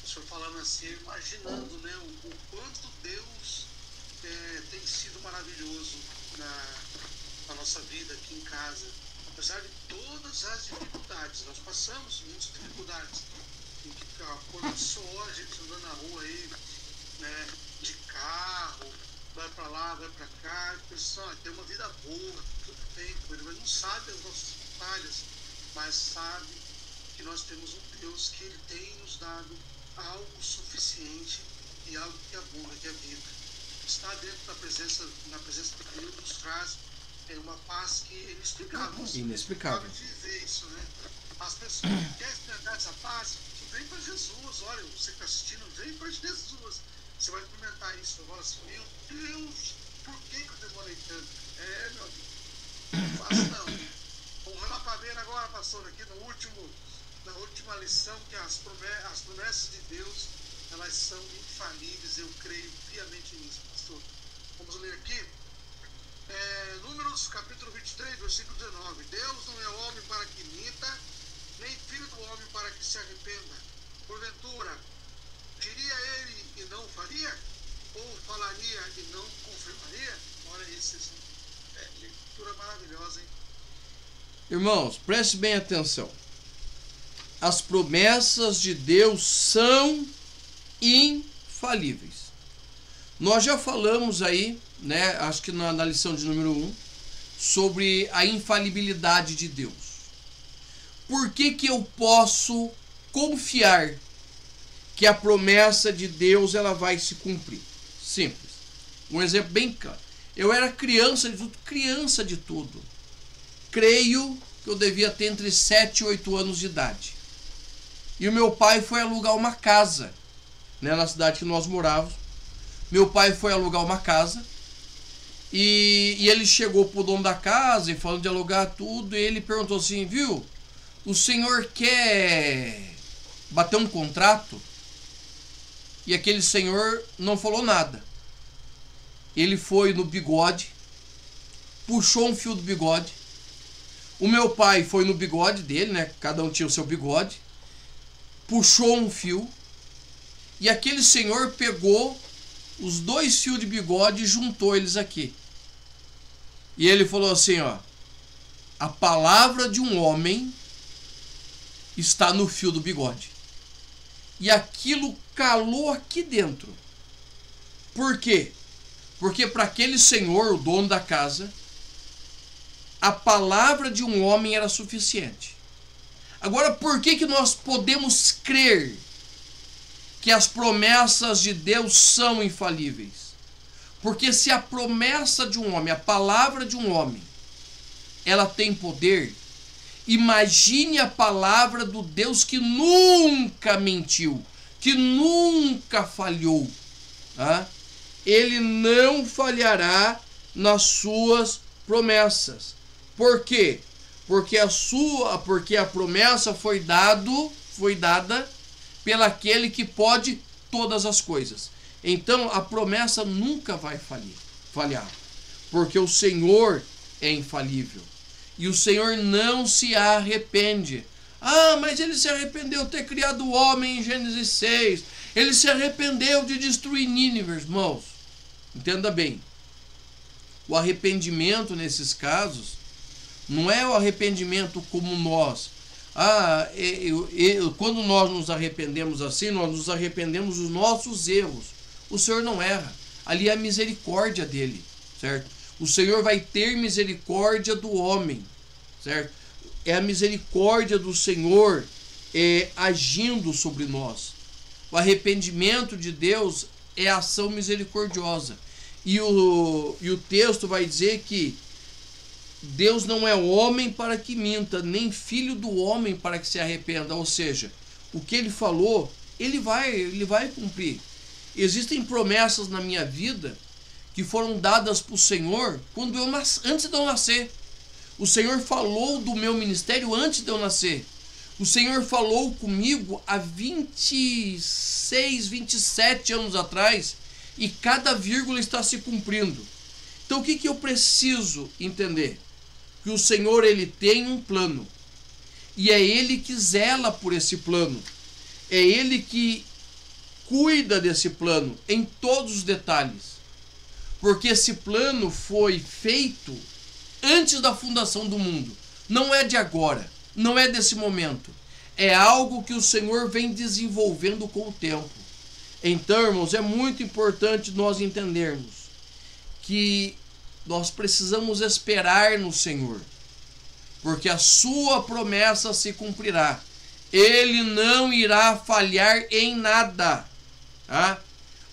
O senhor falando assim, imaginando, né, o quanto Deus tem sido maravilhoso na nossa vida aqui em casa. Apesar de todas as dificuldades, nós passamos muitas dificuldades. Tem que ficar pôr no sol, a gente andando na rua aí, né, de carro, vai para lá, vai para cá, pessoal, tem uma vida boa, tudo bem, mas não sabe as nossas falhas, mas sabe que nós temos um Deus que Ele tem nos dado algo suficiente e algo que abunda, que é a vida. Estar dentro na presença de Deus nos traz uma paz que é inexplicável. Inexplicável. Viver isso, né? As pessoas que querem experimentar essa paz, vem para Jesus. Olha, você que está assistindo, vem para Jesus. Você vai experimentar isso. Eu falo assim, meu Deus, por que eu demorei tanto? Meu amigo, não faço não. Vamos lá para ver agora, pastor, aqui na última lição, que as promessas de Deus, elas são infalíveis. Eu creio piamente nisso, pastor. Vamos ler aqui. Números capítulo 23, versículo 19. Deus não é homem para que minta, nem filho do homem para que se arrependa. Porventura, diria ele e não faria? Ou falaria e não confirmaria? Olha isso, leitura maravilhosa, hein? Irmãos, preste bem atenção. As promessas de Deus são infalíveis. Nós já falamos aí, acho que na lição de número 1, sobre a infalibilidade de Deus. Por que eu posso confiar que a promessa de Deus ela vai se cumprir? Simples. Um exemplo bem claro. Eu era criança de tudo. Creio que eu devia ter entre 7 e 8 anos de idade. E o meu pai foi alugar uma casa, na cidade que nós morávamos. Meu pai foi alugar uma casa e ele chegou pro dono da casa e falando de alugar tudo, e ele perguntou assim, viu, o senhor quer bater um contrato? E aquele senhor não falou nada. Ele foi no bigode, puxou um fio do bigode. O meu pai foi no bigode dele, cada um tinha o seu bigode, puxou um fio, e aquele senhor pegou os 2 fios de bigode e juntou eles aqui. E ele falou assim, a palavra de um homem está no fio do bigode. E aquilo calou aqui dentro. Por quê? Porque para aquele senhor, o dono da casa, a palavra de um homem era suficiente. Agora, por que nós podemos crer que as promessas de Deus são infalíveis? Porque se a promessa de um homem, a palavra de um homem, ela tem poder, imagine a palavra do Deus que nunca mentiu, que nunca falhou. Ele não falhará nas suas promessas. Por quê? Porque a promessa foi dada pelo aquele que pode todas as coisas. Então a promessa nunca vai falhar, porque o Senhor é infalível. E o Senhor não se arrepende. Mas ele se arrependeu de ter criado o homem em Gênesis 6. Ele se arrependeu de destruir Nínive, irmãos. Entenda bem. O arrependimento nesses casos não é o arrependimento como nós. Quando nós nos arrependemos assim, nós nos arrependemos dos nossos erros. O Senhor não erra. ali é a misericórdia dele, certo? O Senhor vai ter misericórdia do homem, certo? É a misericórdia do Senhor agindo sobre nós. O arrependimento de Deus é ação misericordiosa. E o texto vai dizer que Deus não é homem para que minta, nem filho do homem para que se arrependa. Ou seja, o que ele falou, ele vai cumprir. Existem promessas na minha vida que foram dadas para o Senhor antes de eu nascer. O Senhor falou do meu ministério antes de eu nascer. O Senhor falou comigo há 26, 27 anos atrás, e cada vírgula está se cumprindo. Então o que eu preciso entender? Que o Senhor, ele tem um plano, e é ele que zela por esse plano, é ele que cuida desse plano em todos os detalhes, porque esse plano foi feito antes da fundação do mundo. Não é de agora, não é desse momento, é algo que o Senhor vem desenvolvendo com o tempo. Então, irmãos, é muito importante nós entendermos que nós precisamos esperar no Senhor, porque a sua promessa se cumprirá. Ele não irá falhar em nada, tá?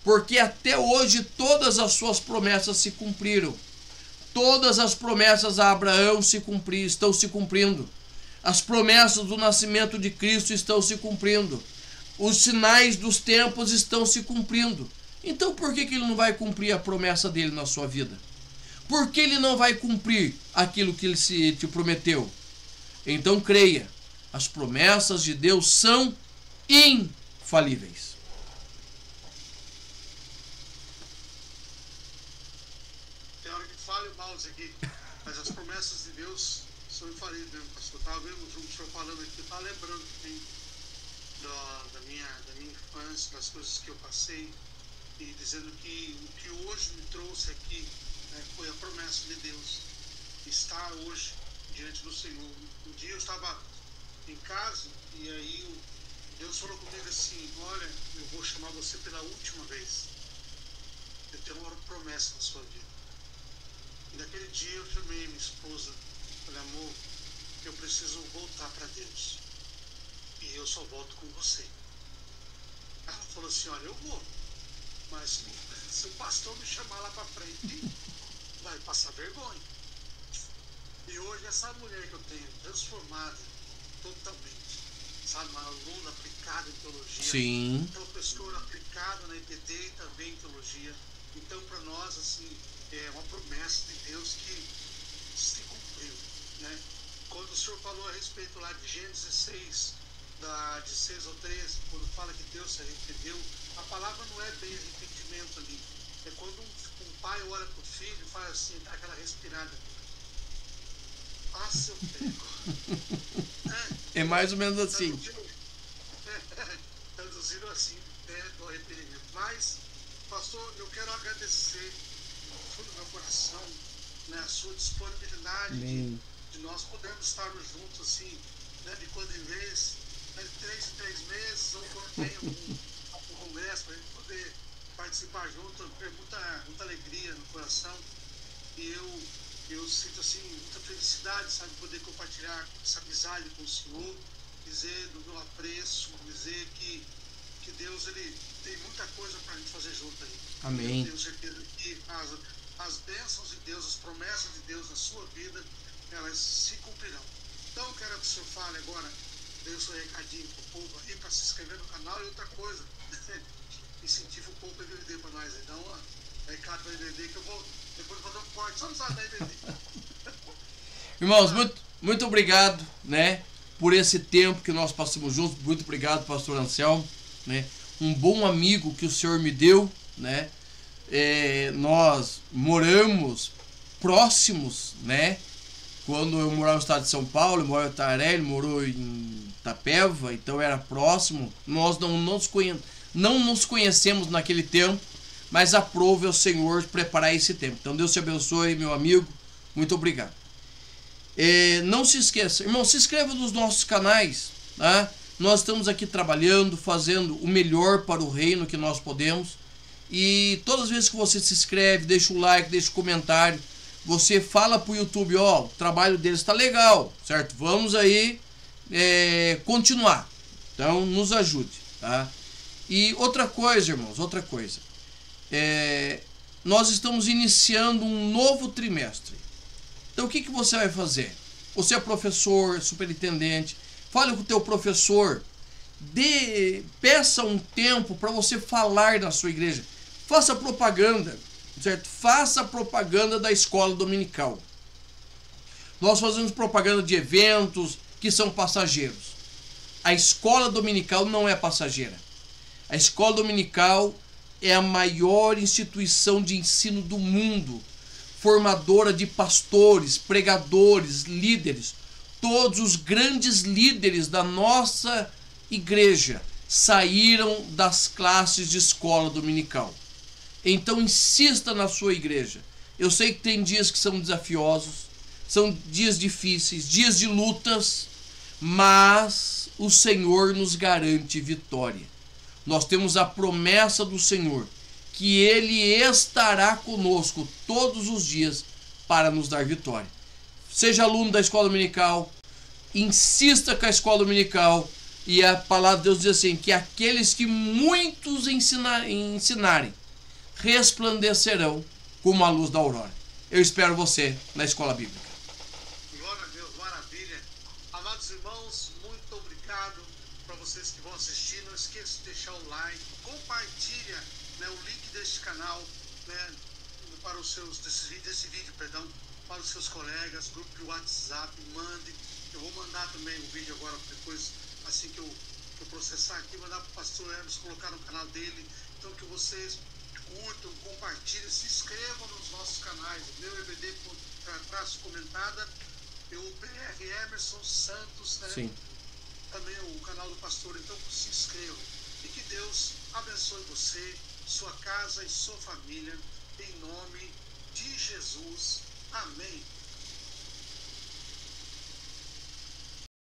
Porque até hoje todas as suas promessas se cumpriram. Todas as promessas a Abraão estão se cumprindo. As promessas do nascimento de Cristo estão se cumprindo. Os sinais dos tempos estão se cumprindo. Então por que ele não vai cumprir a promessa dele na sua vida? Por que ele não vai cumprir aquilo que ele te prometeu? Então creia, as promessas de Deus são infalíveis. Tem hora que falha o mouse aqui, mas as promessas de Deus são infalíveis mesmo, pastor. Eu estava vendo o senhor falando aqui, eu estava lembrando também da minha infância, das coisas que eu passei, e dizendo que o que hoje me trouxe aqui, né, foi a promessa de Deus. Estar hoje diante do Senhor. Um dia eu estava em casa e aí Deus falou comigo assim: olha, eu vou chamar você pela última vez. Eu tenho uma promessa na sua vida. E naquele dia eu chamei minha esposa, falei: amor, eu preciso voltar para Deus. E eu só volto com você. Ela falou assim: olha, eu vou, mas se o pastor me chamar lá para frente, vai passar vergonha. E hoje essa mulher que eu tenho, transformada totalmente, sabe, uma aluna aplicada em teologia, Sim. professora aplicada na IPD e também em teologia. Então, para nós, assim, é uma promessa de Deus que se cumpriu, né? Quando o senhor falou a respeito lá de Gênesis 6, de 6 ao 13, quando fala que Deus se arrependeu, a palavra não é bem arrependimento ali. É quando um pai olha para o filho e faz assim, dá aquela respirada. Ah, seu pego. É mais ou menos assim. Traduziram assim, do arrependimento. Mas, pastor, eu quero agradecer do fundo do meu coração, né, a sua disponibilidade de nós podermos estarmos juntos assim, né, de quando em vez, né, de 3 em 3 meses, ou quando tem um congresso, para a gente poder participar junto. É muita alegria no coração. E eu sinto assim muita felicidade, sabe, poder compartilhar essa amizade com o Senhor, dizer do meu apreço, dizer que Deus, ele tem muita coisa para a gente fazer junto aí. Amém. Eu tenho certeza que as bênçãos de Deus, as promessas de Deus na sua vida, elas se cumprirão. Então eu quero que o senhor fale agora, dê o seu recadinho para o povo aí, para se inscrever no canal, e outra coisa, incentiva o povo para DVD para nós. Então, recado para DVD que eu vou depois fazer um corte, só não sabe da DVD. Irmãos, muito obrigado, né, por esse tempo que nós passamos juntos. Muito obrigado, pastor Anselmo, né, um bom amigo que o Senhor me deu, né. Nós moramos próximos, né. Quando eu morava no estado de São Paulo, eu morava em Itaré, ele morou em Itapeva, então era próximo. Nós não nos conhecemos naquele tempo, mas aprove ao Senhor preparar esse tempo. Então Deus te abençoe, meu amigo. Muito obrigado. Não se esqueça, irmão, se inscreva nos nossos canais, tá? Nós estamos aqui trabalhando, fazendo o melhor para o reino que nós podemos. E todas as vezes que você se inscreve, deixa o like, deixa o comentário, você fala pro YouTube, ó, o trabalho deles está legal, certo? Vamos aí continuar. Então nos ajude, tá? E outra coisa, irmãos, outra coisa. Nós estamos iniciando um novo trimestre. Então o que você vai fazer? Você é professor, superintendente, fale com o teu professor, peça um tempo para você falar na sua igreja. Faça propaganda, certo? Faça propaganda da escola dominical. Nós fazemos propaganda de eventos que são passageiros. A escola dominical não é passageira. A escola dominical é a maior instituição de ensino do mundo, formadora de pastores, pregadores, líderes. Todos os grandes líderes da nossa igreja saíram das classes de escola dominical. Então insista na sua igreja. Eu sei que tem dias que são desafiosos, são dias difíceis, dias de lutas, mas o Senhor nos garante vitória. Nós temos a promessa do Senhor que Ele estará conosco todos os dias para nos dar vitória. Seja aluno da escola dominical, insista com a escola dominical, e a palavra de Deus diz assim, que aqueles que muitos ensinarem resplandecerão como a luz da aurora. Eu espero você na escola bíblica. Glória a Deus, maravilha. Amados irmãos, muito obrigado para vocês que vão assistir. Não esqueça de deixar o like, compartilha, né, o link deste canal, né, para os seus desse vídeo, para os seus colegas, grupo de WhatsApp, mande. Eu vou mandar também o vídeo agora, depois, assim que eu processar aqui, mandar para o pastor Hermes colocar no canal dele. Então que vocês curtam, compartilhem, se inscrevam nos nossos canais, o meu EBD comentada, o PR Emerson Santos, né? Sim. Também o canal do pastor. Então se inscrevam e que Deus abençoe você, sua casa e sua família, em nome de Jesus. Amém.